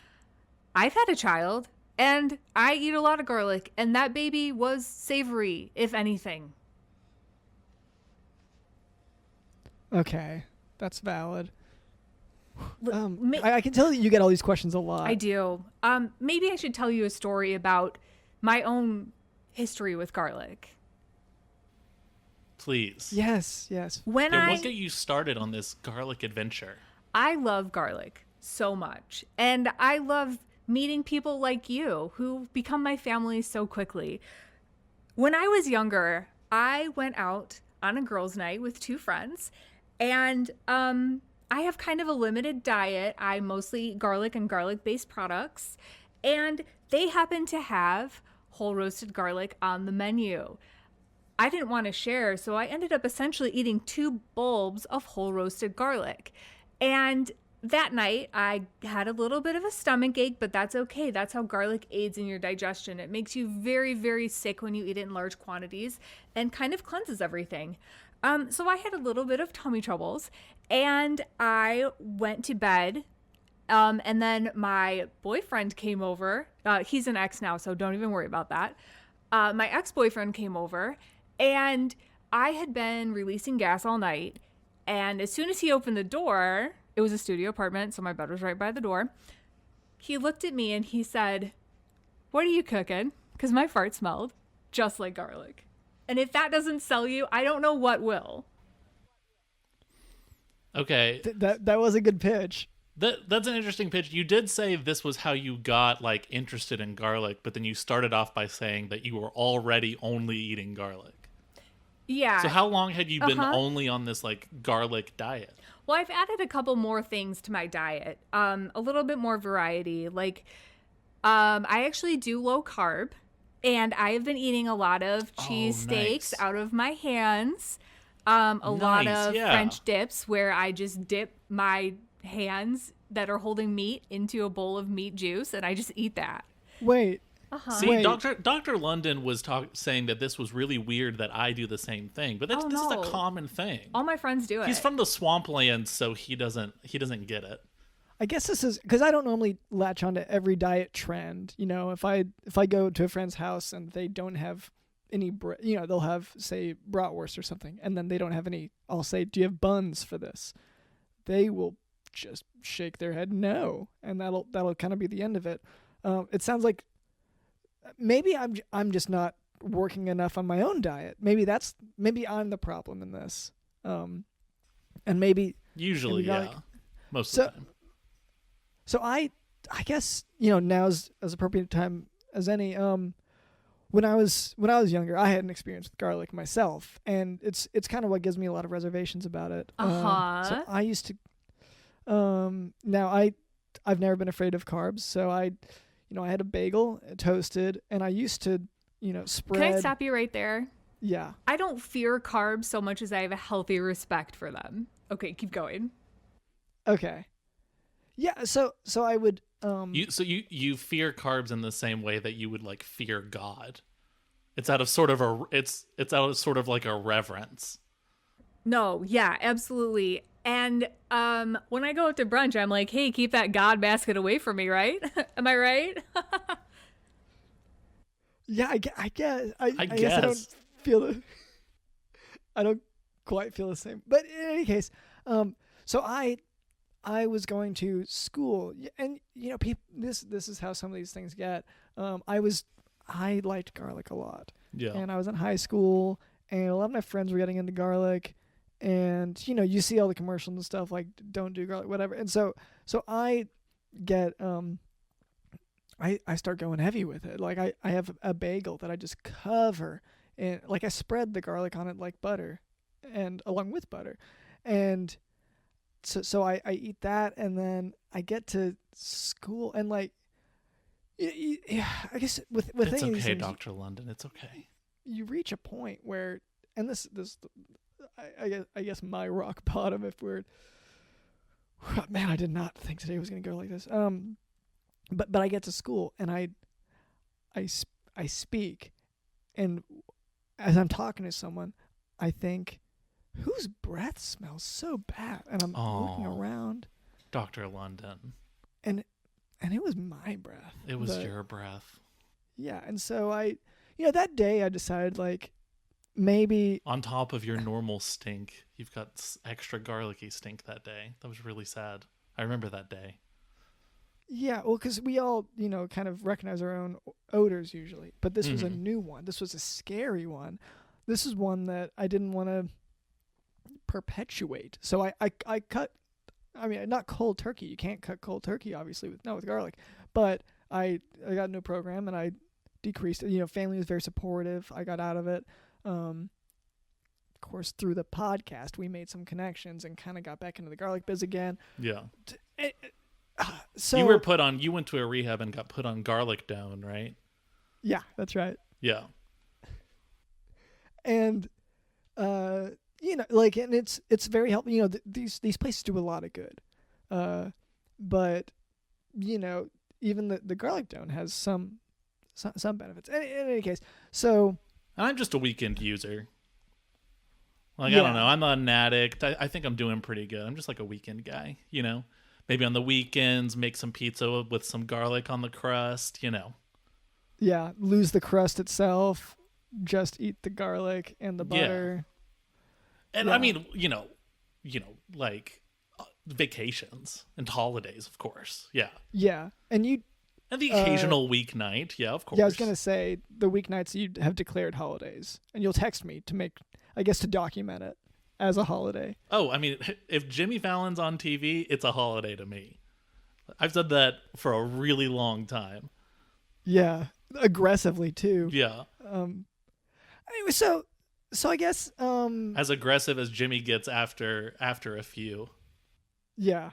I've had a child and I eat a lot of garlic, and that baby was savory, if anything. okay, that's valid. Ma- I can tell that you get all these questions a lot. I do. Maybe I should tell you a story about my own history with garlic. Please. Yes. When What got you started on this garlic adventure? I love garlic so much, and I love meeting people like you who become my family so quickly. When I was younger, I went out on a girls' night with 2 friends, and I have kind of a limited diet. I mostly eat garlic and garlic-based products, and they happen to have whole roasted garlic on the menu. I didn't want to share, so I ended up essentially eating 2 bulbs of whole roasted garlic. And that night, I had a little bit of a stomach ache, but that's okay. That's how garlic aids in your digestion. It makes you very, very sick when you eat it in large quantities and kind of cleanses everything. So I had a little bit of tummy troubles, and I went to bed. And then my boyfriend came over. He's an ex now, so don't even worry about that. My ex-boyfriend came over, and I had been releasing gas all night. And as soon as he opened the door, it was a studio apartment, so my bed was right by the door. He looked at me and he said, "What are you cooking?" Because my fart smelled just like garlic. And if that doesn't sell you, I don't know what will. Okay. That was a good pitch. That's an interesting pitch. You did say this was how you got interested in garlic, but then you started off by saying that you were already only eating garlic. Yeah. So how long had you been only on this garlic diet? Well, I've added a couple more things to my diet. A little bit more variety. I actually do low carb, And I have been eating a lot of cheese steaks nice. out of my hands. A lot Nice, of yeah. French dips where I just dip my hands that are holding meat into a bowl of meat juice and I just eat that. Wait. See, Wait. Dr. London was saying that this was really weird that I do the same thing, but this is no. a common thing. All my friends do it. He's from the swamplands, so he doesn't get it. I guess this is because I don't normally latch onto every diet trend. You know, if I go to a friend's house and they don't have any they'll have, say, bratwurst or something, and then they don't have any, I'll say, do you have buns for this? They will just shake their head no, and that'll kind of be the end of it. It sounds like maybe I'm just not working enough on my own diet. Maybe I'm the problem in this. And maybe Usually, maybe yeah. Most of the time. So I guess, now's as appropriate a time as any. When I was younger, I had an experience with garlic myself, and it's kind of what gives me a lot of reservations about it. So I used to. Now I've never been afraid of carbs, so I had a bagel toasted, and I used to spread. Can I stop you right there? Yeah. I don't fear carbs so much as I have a healthy respect for them. Okay, keep going. Okay. Yeah. So I would. You fear carbs in the same way that you would like fear God. It's out of sort of like a reverence. No, yeah, absolutely. And when I go out to brunch, I'm like, hey, keep that God basket away from me, right? Am I right? Yeah, I guess. I guess. guess I don't feel I don't quite feel the same. But in any case, so I was going to school, and this is how some of these things get. I liked garlic a lot. Yeah. And I was in high school, and a lot of my friends were getting into garlic, and you see all the commercials and stuff like don't do garlic, whatever. And so I get I start going heavy with it. Like I have a bagel that I just cover, and like I spread the garlic on it like butter, and along with butter, and so I eat that, and then I get to school, and like, yeah, I guess with it's any of these okay, things, Dr. London. It's okay. you reach a point where, and this I guess my rock bottom, if we're, man, I did not think today was gonna go like this. But I get to school, and I speak, and as I'm talking to someone, I think, whose breath smells so bad? And I'm looking around. Dr. London. And it was my breath. It was your breath. Yeah, and so that day I decided, like, maybe on top of your normal stink, you've got extra garlicky stink that day. That was really sad. I remember that day. Yeah, well, because we all, kind of recognize our own odors usually. But this was a new one. This was a scary one. This is one that I didn't want to perpetuate. So I cut, not cold turkey. You can't cut cold turkey, obviously, with garlic. But I got no program, and I decreased it. Family was very supportive. I got out of it. Of course, through the podcast, we made some connections and kind of got back into the garlic biz again. Yeah. So you went to a rehab and got put on garlic down, right? Yeah, that's right. Yeah. And and it's very helpful. These places do a lot of good. But even the garlic down has some benefits. In any case, so I'm just a weekend user. Like, yeah. I don't know. I'm not an addict. I think I'm doing pretty good. I'm just like a weekend guy, Maybe on the weekends, make some pizza with some garlic on the crust, Yeah, lose the crust itself. Just eat the garlic and the butter. Yeah. And yeah. I mean, like vacations and holidays, of course. Yeah. Yeah, and the occasional weeknight. Yeah, of course. Yeah, I was gonna say the weeknights you have declared holidays, and you'll text me to document it as a holiday. Oh, I mean, if Jimmy Fallon's on TV, it's a holiday to me. I've said that for a really long time. Yeah, aggressively too. Yeah. Anyway, so I guess as aggressive as Jimmy gets after a few. Yeah.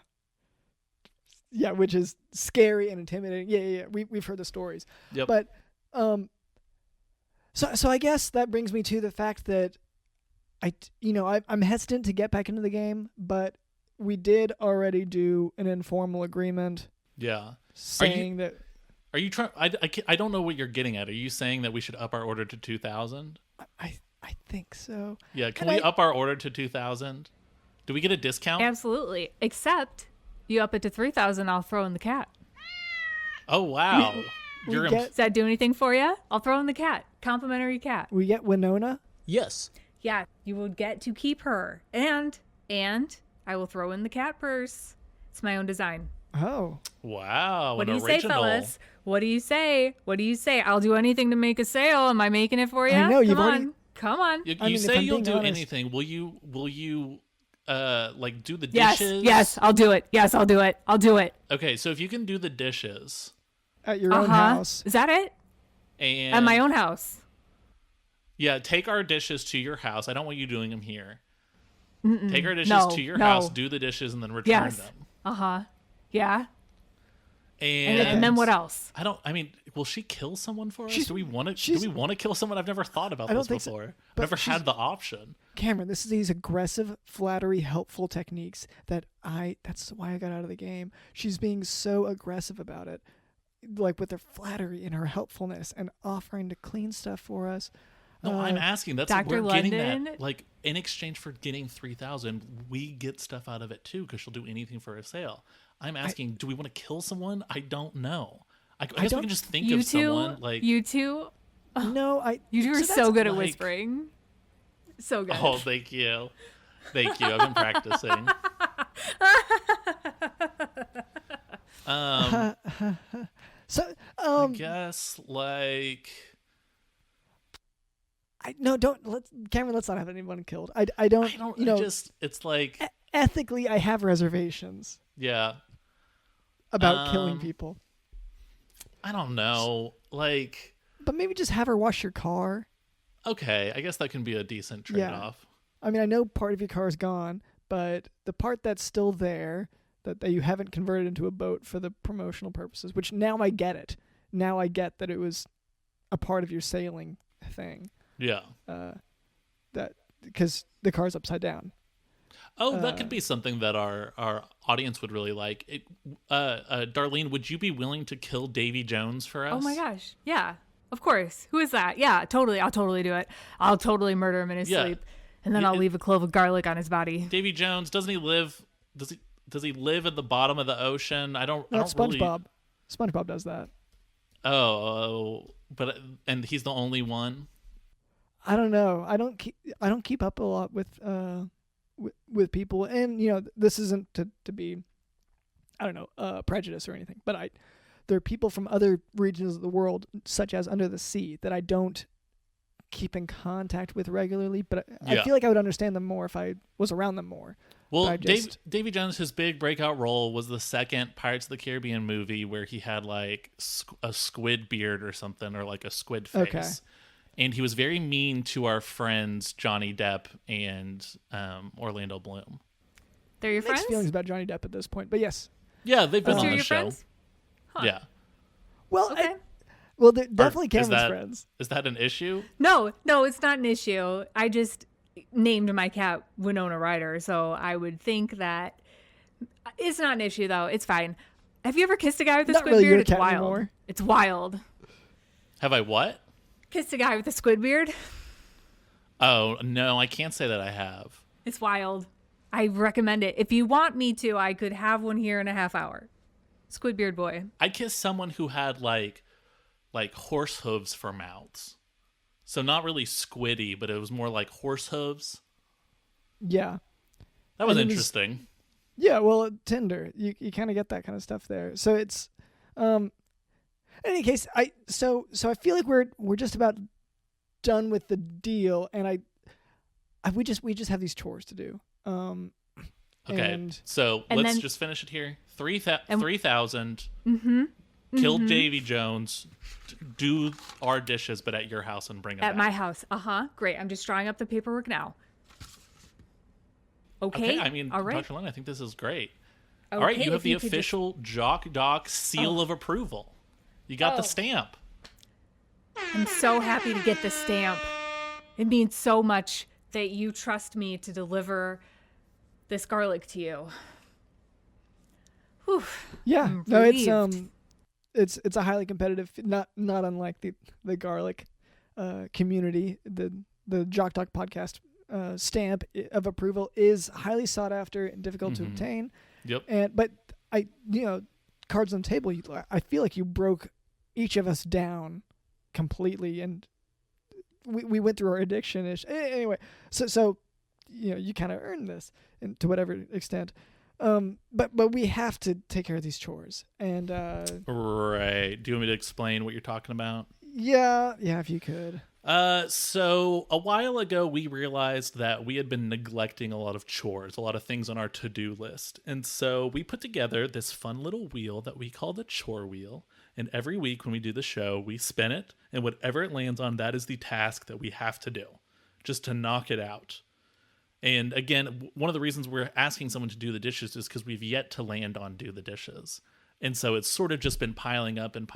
Yeah, which is scary and intimidating. Yeah. We've heard the stories. Yep. But So I guess that brings me to the fact that I'm hesitant to get back into the game, but we did already do an informal agreement. Yeah. Saying that. Are you trying? I don't know what you're getting at. Are you saying that we should up our order to 2,000? I think so. Yeah. Can we up our order to 2,000? Do we get a discount? Absolutely. Except you up it to 3,000, I'll throw in the cat. Oh wow. Does that do anything for you? I'll throw in the cat. Complimentary cat. We get Winona? Yes. Yeah, you will get to keep her. And I will throw in the cat purse. It's my own design. Oh. Wow. What do you original. say, fellas? What do you say? What do you say? I'll do anything to make a sale. Am I making it for you? I know, you've Come already... on. Come on. You say you'll do honest... anything. Will you like do the Yes, dishes? yes, I'll do it. Yes, I'll do it. I'll do it. Okay, so if you can do the dishes at your own house. Is that it? and At my own house. Yeah, take our dishes to your house. I don't want you doing them here. Take our dishes to your no. house, do the dishes, and then return them. Yeah. And then what else? I mean, will she kill someone for us? Do we want to kill someone? I've never thought about this before. So, I've never had the option. Cameron, this is these aggressive, flattery, helpful techniques that's why I got out of the game. She's being so aggressive about it. Like with her flattery and her helpfulness and offering to clean stuff for us. No, I'm asking. That's Dr. we're getting London? that. Like in exchange for getting 3,000, we get stuff out of it too because she'll do anything for a sale. I'm asking, do we want to kill someone? I don't know. I guess we can just think of someone like you two. No, you two are so good at whispering. So good. Oh, thank you. I've been practicing. I guess like Cameron, let's not have anyone killed. I don't it's like ethically I have reservations. Yeah. About killing people. I don't know. Like but maybe just have her wash your car. Okay, I guess that can be a decent trade-off. I mean, I know part of your car is gone, but the part that's still there that you haven't converted into a boat for the promotional purposes, which now I get it. Now I get that it was a part of your sailing thing. Yeah. That because the car's upside down. Oh, that could be something that our audience would really like. Darlene, would you be willing to kill Davey Jones for us? Oh my gosh. Yeah, of course. Who is that? Yeah, totally. I'll totally do it. I'll totally murder him in his sleep. And then I'll leave a clove of garlic on his body. Davey Jones, doesn't he live... Does he live at the bottom of the ocean? That's SpongeBob. SpongeBob does that. Oh, and he's the only one? I don't know. I don't keep up a lot with people, and this isn't to be, I don't know, prejudice or anything, but there are people from other regions of the world, such as under the sea, that I don't keep in contact with regularly, but I feel like I would understand them more if I was around them more. Well, Davey Jones, his big breakout role was the second Pirates of the Caribbean movie where he had like a squid beard or something, or like a squid face. Okay. And he was very mean to our friends Johnny Depp and Orlando Bloom. They're your friends? Mixed feelings about Johnny Depp at this point, but yes. Yeah, they've been on the your show. Friends? Huh. Yeah. Well, okay. They're definitely Cameron's friends. Is that an issue? No, it's not an issue. I just named my cat Winona Ryder, so I would think that it's not an issue though. It's fine. Have you ever kissed a guy with a squid beard? It's wild. Anymore. It's wild. Have I what? Kissed a guy with a squid beard? Oh, no, I can't say that I have. It's wild. I recommend it. If you want me to, I could have one here in a half hour. Squid beard boy. I kissed someone who had like horse hooves for mouths. So not really squiddy, but it was more like horse hooves. Yeah. That was interesting. Yeah, well, Tinder, you kind of get that kind of stuff there. So it's in any case, I feel like we're just about done with the deal, and we just have these chores to do. Okay. So let's just finish it here. 3,000. Mm-hmm. Kill Davey Jones, do our dishes, but at your house and bring them at my house. Great. I'm just drawing up the paperwork now. Okay. I mean, all right. Dr. Lynn, I think this is great. Okay, all right, you have the official Jock Doc seal of approval. You got the stamp. I'm so happy to get this stamp. It means so much that you trust me to deliver this garlic to you. Whew. Yeah, I'm no, relieved. it's a highly competitive, not unlike the garlic community. The Jock Talk podcast stamp of approval is highly sought after and difficult to obtain. Yep. But cards on the table. I feel like you broke each of us down completely, and we went through our addiction ish. Anyway, so you kind of earned this, and to whatever extent. But we have to take care of these chores, and Right. Do you want me to explain what you're talking about? yeah, if you could. So a while ago, we realized that we had been neglecting a lot of chores, a lot of things on our to-do list. And so we put together this fun little wheel that we call the Chore Wheel. And every week when we do the show, we spin it, and whatever it lands on, that is the task that we have to do, just to knock it out. And again, one of the reasons we're asking someone to do the dishes is because we've yet to land on do the dishes. And so it's sort of just been piling up and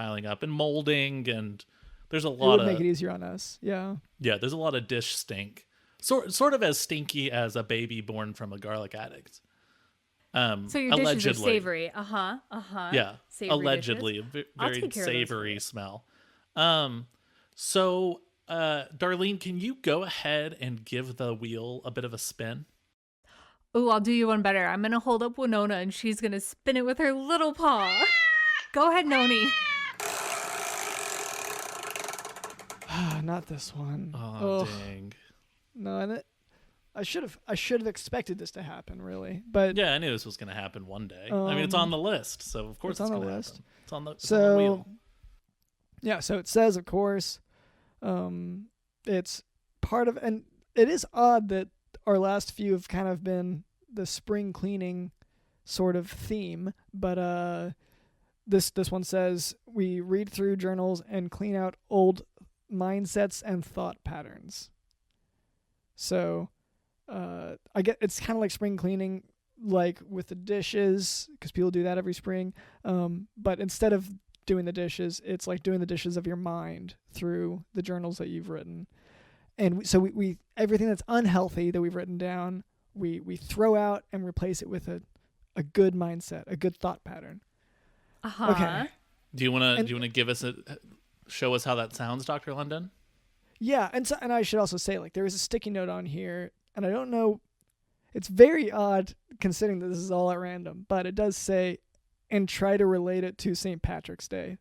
molding, and there's a lot It would make it easier on us. Yeah. Yeah, there's a lot of dish stink. Sort of as stinky as a baby born from a garlic addict. So your dishes are savory. Yeah, Savory allegedly. dishes. A I'll very take care of those for savory you. smell. So, Darlene, can you go ahead and give the wheel a bit of a spin? Ooh, I'll do you one better. I'm going to hold up Winona, and she's going to spin it with her little paw. Go ahead, Noni. Not this one. Oh, Ugh. dang. No, and I should have expected this to happen, really. But Yeah, I knew this was going to happen one day. I mean, it's on the list, so of course it's it's on the going to list. happen. It's on the so wheel. yeah, so it says, of course, it's part of, and it is odd that our last few have kind of been the spring cleaning sort of theme, but this one says we read through journals and clean out old mindsets and thought patterns. So I get it's kind of like spring cleaning, like with the dishes, because people do that every spring. But instead of doing the dishes, it's like doing the dishes of your mind through the journals that you've written. And so we everything that's unhealthy that we've written down, we throw out and replace it with a good mindset, a good thought pattern. Okay. Do you want to give us show us how that sounds, Dr. London? Yeah, and I should also say, like, there is a sticky note on here, and I don't know, it's very odd considering that this is all at random, but it does say, and try to relate it to St. Patrick's Day.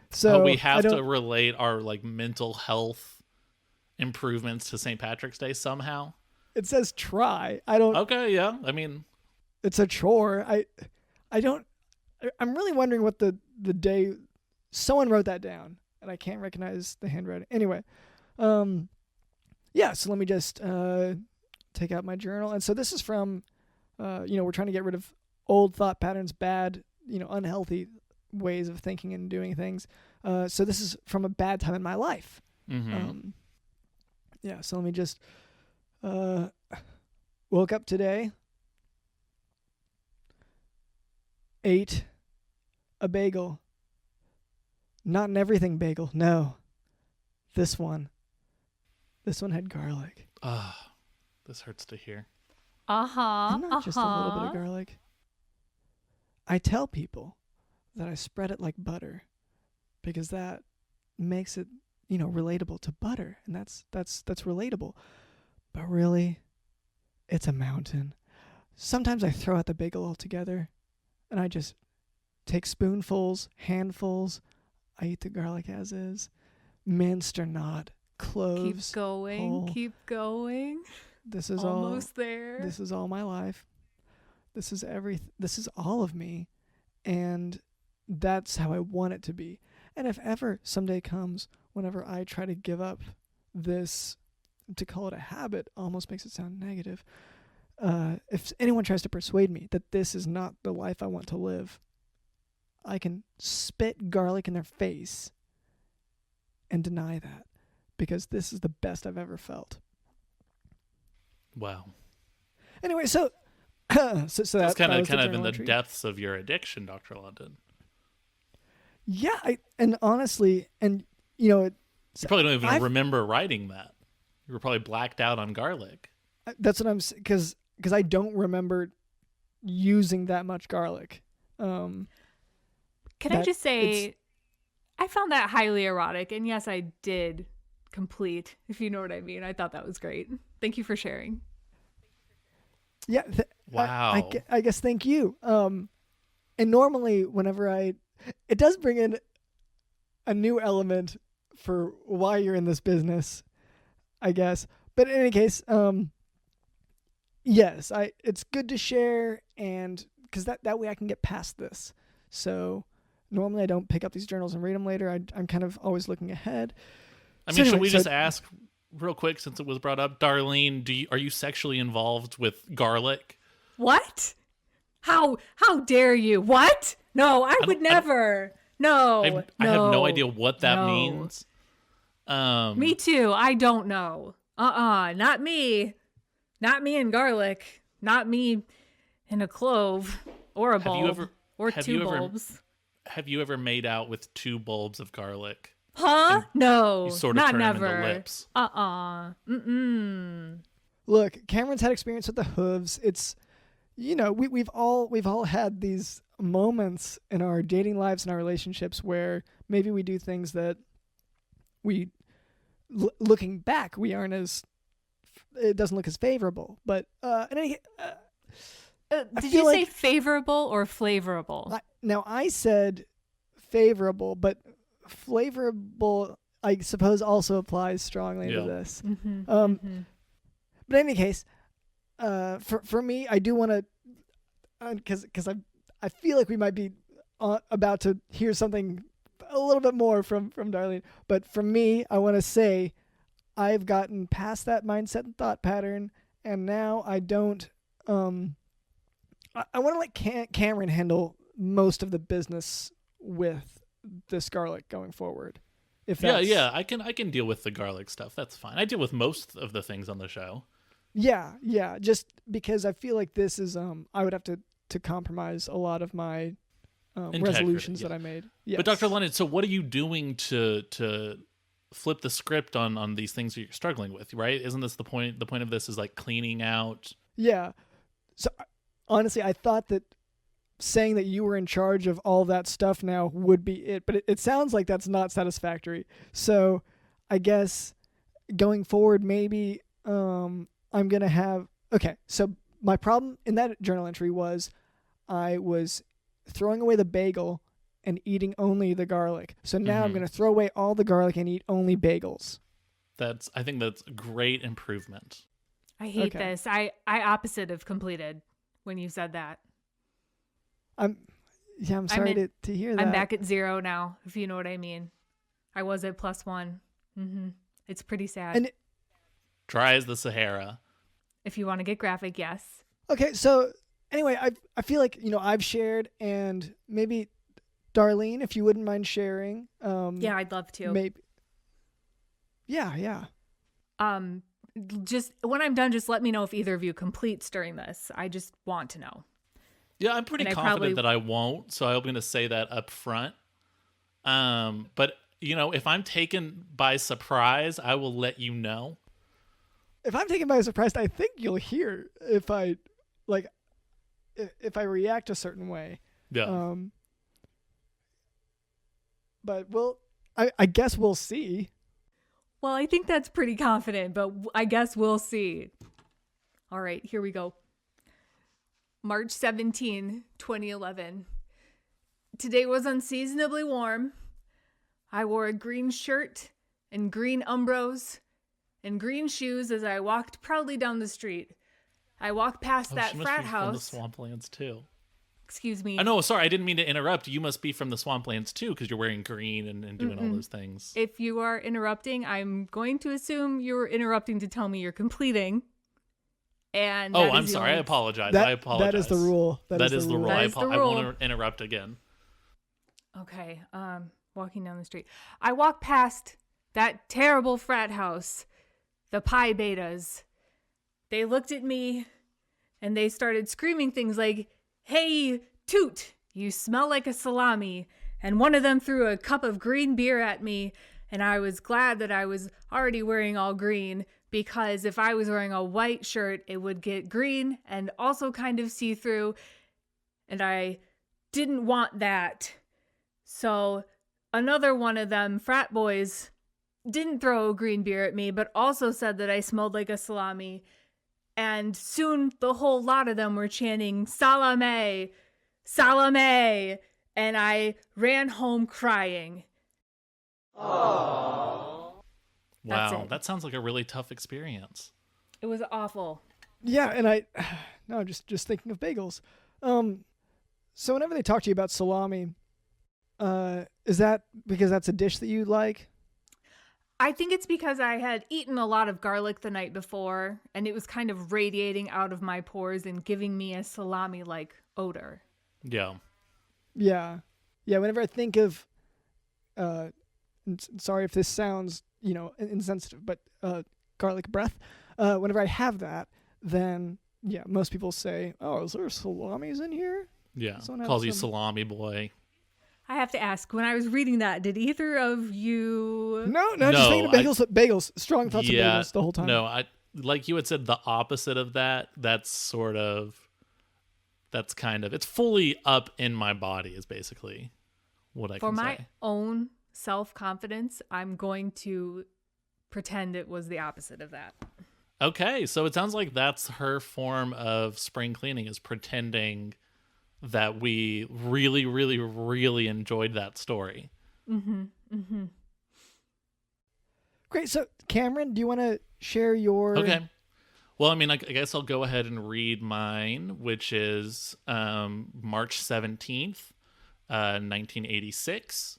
So we have to relate our like mental health improvements to St. Patrick's Day somehow. It says try. I don't. Okay, yeah. I mean, It's a chore. I'm really wondering what the day. Someone wrote that down, and I can't recognize the handwriting. Anyway, yeah. So let me just take out my journal, and so this is from, we're trying to get rid of old thought patterns, bad, unhealthy ways of thinking and doing things. So this is from a bad time in my life. Yeah. So let me just woke up today, ate a bagel. Not an everything bagel. No. This one had garlic. this hurts to hear. And not just a little bit of garlic. I tell people that I spread it like butter because that makes it, relatable to butter, and that's relatable. But really, it's a mountain. Sometimes I throw out the bagel altogether, and I just take spoonfuls, handfuls. I eat the garlic as is, minced or not, cloves. Keep going. whole. Keep going. This is Almost there. This is all my life. This is all of me, and that's how I want it to be. And if ever someday comes, whenever I try to give up this, to call it a habit almost makes it sound negative. If anyone tries to persuade me that this is not the life I want to live, I can spit garlic in their face and deny that, because this is the best I've ever felt. Wow. Anyway, so that's That's kind of in journal the entry. depths of your addiction, Dr. London. Yeah, and honestly, and You probably don't even remember writing that. You were probably blacked out on garlic. That's what I'm because I don't remember using that much garlic. Can I just say, I found that highly erotic, and yes, I did complete, if you know what I mean. I thought that was great. Thank you for sharing. Yeah. Wow. I guess thank you. And normally whenever it does bring in a new element for why you're in this business, I guess. But in any case, yes, it's good to share, and because that way I can get past this. So normally I don't pick up these journals and read them later. I'm kind of always looking ahead. I mean, should we just ask real quick, since it was brought up, Darlene, are you sexually involved with garlic? What? How dare you? What? No, I would never. No, I have no idea what that means. Me too. I don't know. Not me. Not me and garlic. Not me and a clove or a bulb or two bulbs. Have you ever made out with 2 bulbs of garlic? Huh? No, you sort of not turn never. them into lips. Look, Cameron's had experience with the hooves. It's, we've all had these moments in our dating lives and our relationships where maybe we do things that we, looking back, it doesn't look as favorable. But did you say favorable or flavorable? Now I said favorable, but flavorable, I suppose, also applies strongly to this. But in any case, for me, I do want to, because I feel like we might be about to hear something a little bit more from Darlene. But for me, I want to say I've gotten past that mindset and thought pattern, and now I don't. I want to let Cameron handle most of the business with this garlic going forward. Yeah, I can deal with the garlic stuff. That's fine. I deal with most of the things on the show. Yeah. Just because I feel like this is I would have to compromise a lot of my resolutions that I made. Yes. But Dr. London, so what are you doing to flip the script on these things that you're struggling with, right? Isn't this the point? The point of this is like cleaning out. Yeah. So honestly, I thought that saying that you were in charge of all that stuff now would be it, but it sounds like that's not satisfactory. So I guess going forward, maybe I'm going to have... Okay, so my problem in that journal entry was I was throwing away the bagel and eating only the garlic. So now I'm going to throw away all the garlic and eat only bagels. I think that's a great improvement. I hate this. I opposite of completed when you said that. I'm sorry to hear that. I'm back at 0 now, if you know what I mean. I was at +1. It's pretty sad. And dry as the Sahara. If you want to get graphic, yes. Okay, so anyway, I feel like, I've shared, and maybe Darlene, if you wouldn't mind sharing. Yeah, I'd love to. Maybe. Yeah. Just when I'm done, just let me know if either of you completes during this. I just want to know. Yeah, I'm pretty confident that I won't, so I'm going to say that up front. But, if I'm taken by surprise, I will let you know. If I'm taken by surprise, I think you'll hear if I react a certain way. Yeah. But I guess we'll see. Well, I think that's pretty confident, but I guess we'll see. All right, here we go. March 17, 2011. Today was unseasonably warm. I wore a green shirt and green Umbros and green shoes as I walked proudly down the street. I walked past that frat house. From the Swamplands too. Excuse me. Oh, no, sorry, I didn't mean to interrupt. You must be from the Swamplands too, because you're wearing green and doing all those things. If you are interrupting, I'm going to assume you're interrupting to tell me you're completing. And I'm sorry. I apologize. That is the rule. That is the rule. That I is the won't interrupt again. Okay. Walking down the street. I walked past that terrible frat house, the Pi Betas. They looked at me and they started screaming things like, "Hey, Toot, you smell like a salami." And one of them threw a cup of green beer at me And I was glad that I was already wearing all green, because if I was wearing a white shirt, it would get green and also kind of see-through. And I didn't want that. So another one of them frat boys didn't throw a green beer at me, but also said that I smelled like a salami. And soon the whole lot of them were chanting, "Salame! Salame!" And I ran home crying. Wow, That's it. that sounds like a really tough experience. It was awful. Yeah, and no, just thinking of bagels. So whenever they talk to you about salami, is that because that's a dish that you like? I think it's because I had eaten a lot of garlic the night before, and it was kind of radiating out of my pores and giving me a salami-like odor. Yeah. Yeah. Whenever I think of, sorry if this sounds, insensitive, but garlic breath. Whenever I have that, then yeah, most people say, "Oh, is there salamis in here?" Yeah. Someone Calls have you some- salami boy. I have to ask, when I was reading that, did either of you... No, just thinking of bagels. Bagels. Strong thoughts of bagels the whole time. No, like you had said, the opposite of that. That's kind of, it's fully up in my body is basically what I For can my say. own self-confidence, I'm going to pretend it was the opposite of that. Okay, so it sounds like that's her form of spring cleaning, is pretending that we really, really, really enjoyed that story. Great. So, Cameron, do you want to share your... Okay. Well, I mean, I guess I'll go ahead and read mine, which is March 17th, 1986.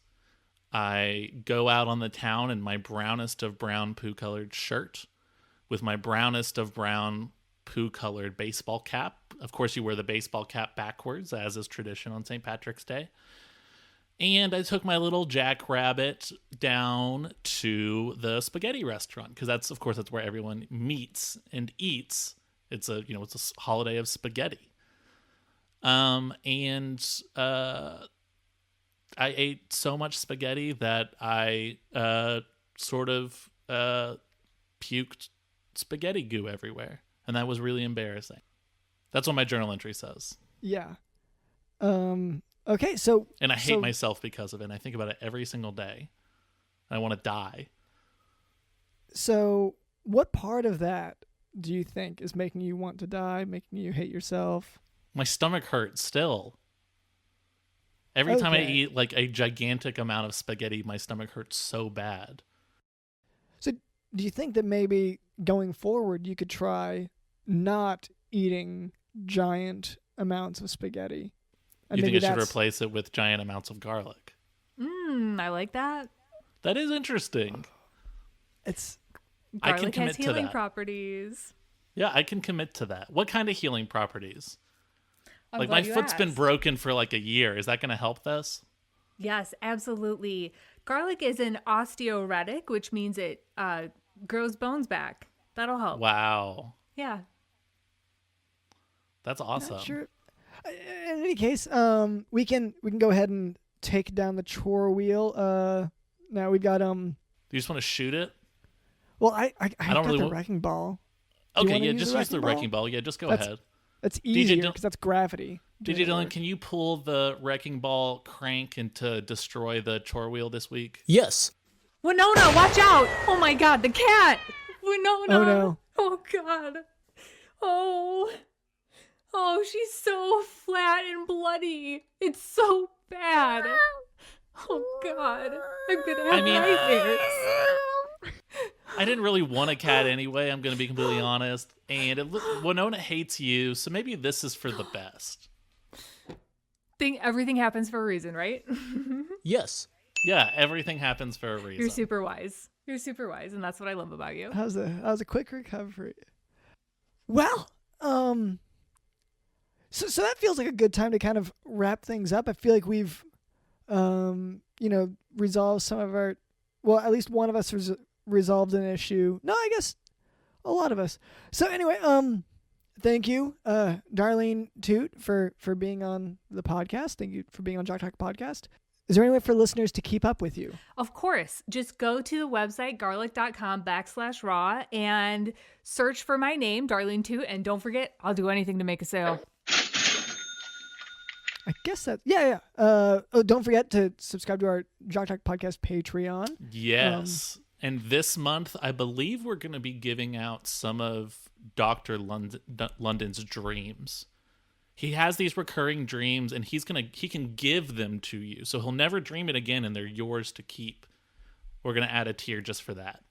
I go out on the town in my brownest of brown poo-colored shirt with my brownest of brown poo-colored baseball cap. Of course, you wear the baseball cap backwards, as is tradition on St. Patrick's Day. And I took my little jackrabbit down to the spaghetti restaurant, because that's where everyone meets and eats. It's a holiday of spaghetti. I ate so much spaghetti that I puked spaghetti goo everywhere, and that was really embarrassing. That's what my journal entry says. Yeah. Okay, so... And I hate myself because of it, and I think about it every single day. I want to die. So what part of that do you think is making you want to die, making you hate yourself? My stomach hurts still. Every time I Okay. eat like a gigantic amount of spaghetti, my stomach hurts so bad. So do you think that maybe going forward you could try not eating giant amounts of spaghetti? And You think I maybe should that's- replace it with giant amounts of garlic? I like that. That is interesting. It's... I can Garlic commit has to healing that. properties. Yeah, I can commit to that. What kind of healing properties? I'm Like glad my you foot's been asked. broken for like a year. Is that going to help this? Yes, absolutely. Garlic is an osteoretic, which means it grows bones back. That'll help. Wow. Yeah. That's Not awesome. sure. In any case, we can go ahead and take down the chore wheel. Now we've got Do you just want to shoot it? Well, I don't got really the want- wrecking ball. Do you Okay, wanna yeah, use just the use the wrecking wrecking ball. Yeah, just go That's- ahead. That's DJ easier Dil- because that's gravity. DJ doing the Dylan, work. can you pull the wrecking ball crank and to destroy the chore wheel this week? Yes. Winona, watch out! Oh my god, the cat! Winona! Oh, no. Oh god. Oh, she's so flat and bloody. It's so bad. Oh god. I'm gonna have nightmares. I didn't really want a cat anyway, I'm going to be completely honest. And Winona hates you, so maybe this is for the best. Everything happens for a reason, right? Yes. Yeah, everything happens for a reason. You're super wise. You're super wise, and that's what I love about you. That was a quick recovery. Well, so that feels like a good time to kind of wrap things up. I feel like we've, resolved some of our, well, at least one of us has resolved an issue. No, I guess a lot of us. So anyway, thank you, Darlene Toot, for being on the podcast. Thank you for being on Jock Talk Podcast. Is there any way for listeners to keep up with you? Of course, just go to the website garlic.com/raw and search for my name, Darlene Toot. And don't forget, I'll do anything to make a sale. I guess that, yeah. Don't forget to subscribe to our Jock Talk Podcast Patreon. Yes. And this month, I believe we're going to be giving out some of Dr. London's dreams. He has these recurring dreams, and he can give them to you. So he'll never dream it again, and they're yours to keep. We're going to add a tier just for that.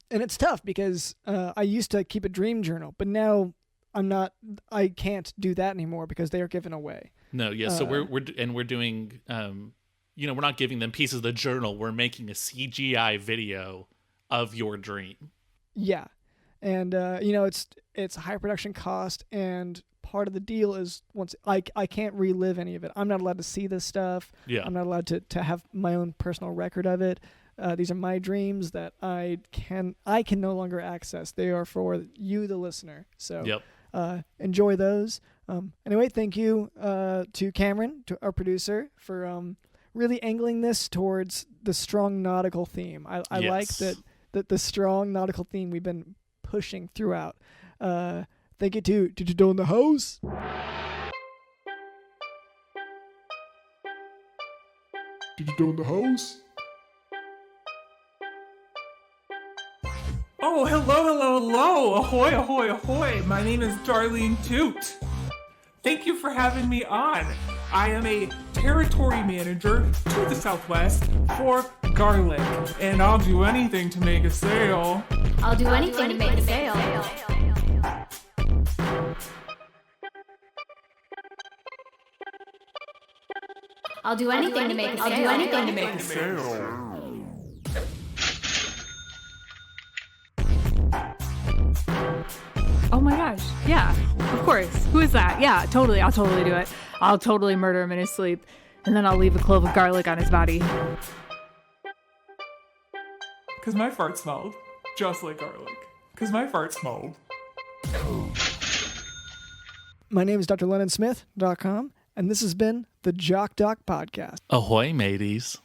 And it's tough because I used to keep a dream journal, but now I can't do that anymore because they are given away. No, yeah. So we're doing, we're not giving them pieces of the journal. We're making a CGI video of your dream. Yeah. And, it's a high production cost, and part of the deal is once I can't relive any of it. I'm not allowed to see this stuff. Yeah. I'm not allowed to have my own personal record of it. These are my dreams that I can no longer access. They are for you, the listener. So yep. Enjoy those. Anyway, thank you to Cameron, to our producer, for really angling this towards the strong nautical theme. I Yes. like that the strong nautical theme we've been pushing throughout. Thank you to Digital in the House. Digital in the house? Oh, hello. Ahoy, ahoy, ahoy. My name is Darlene Toot. Thank you for having me on. I am a territory manager to the Southwest for garlic, and I'll do anything to make a sale. I'll do anything to make a sale. I'll do anything to make a sale. I'll do anything to make a sale. Oh my gosh. Yeah, of course. Who is that? Yeah, totally. I'll totally do it. I'll totally murder him in his sleep. And then I'll leave a clove of garlic on his body. Because my fart smelled just like garlic. Because my fart smelled. My name is drlondonsmith.com, and this has been the Jock Doc Podcast. Ahoy, mateys.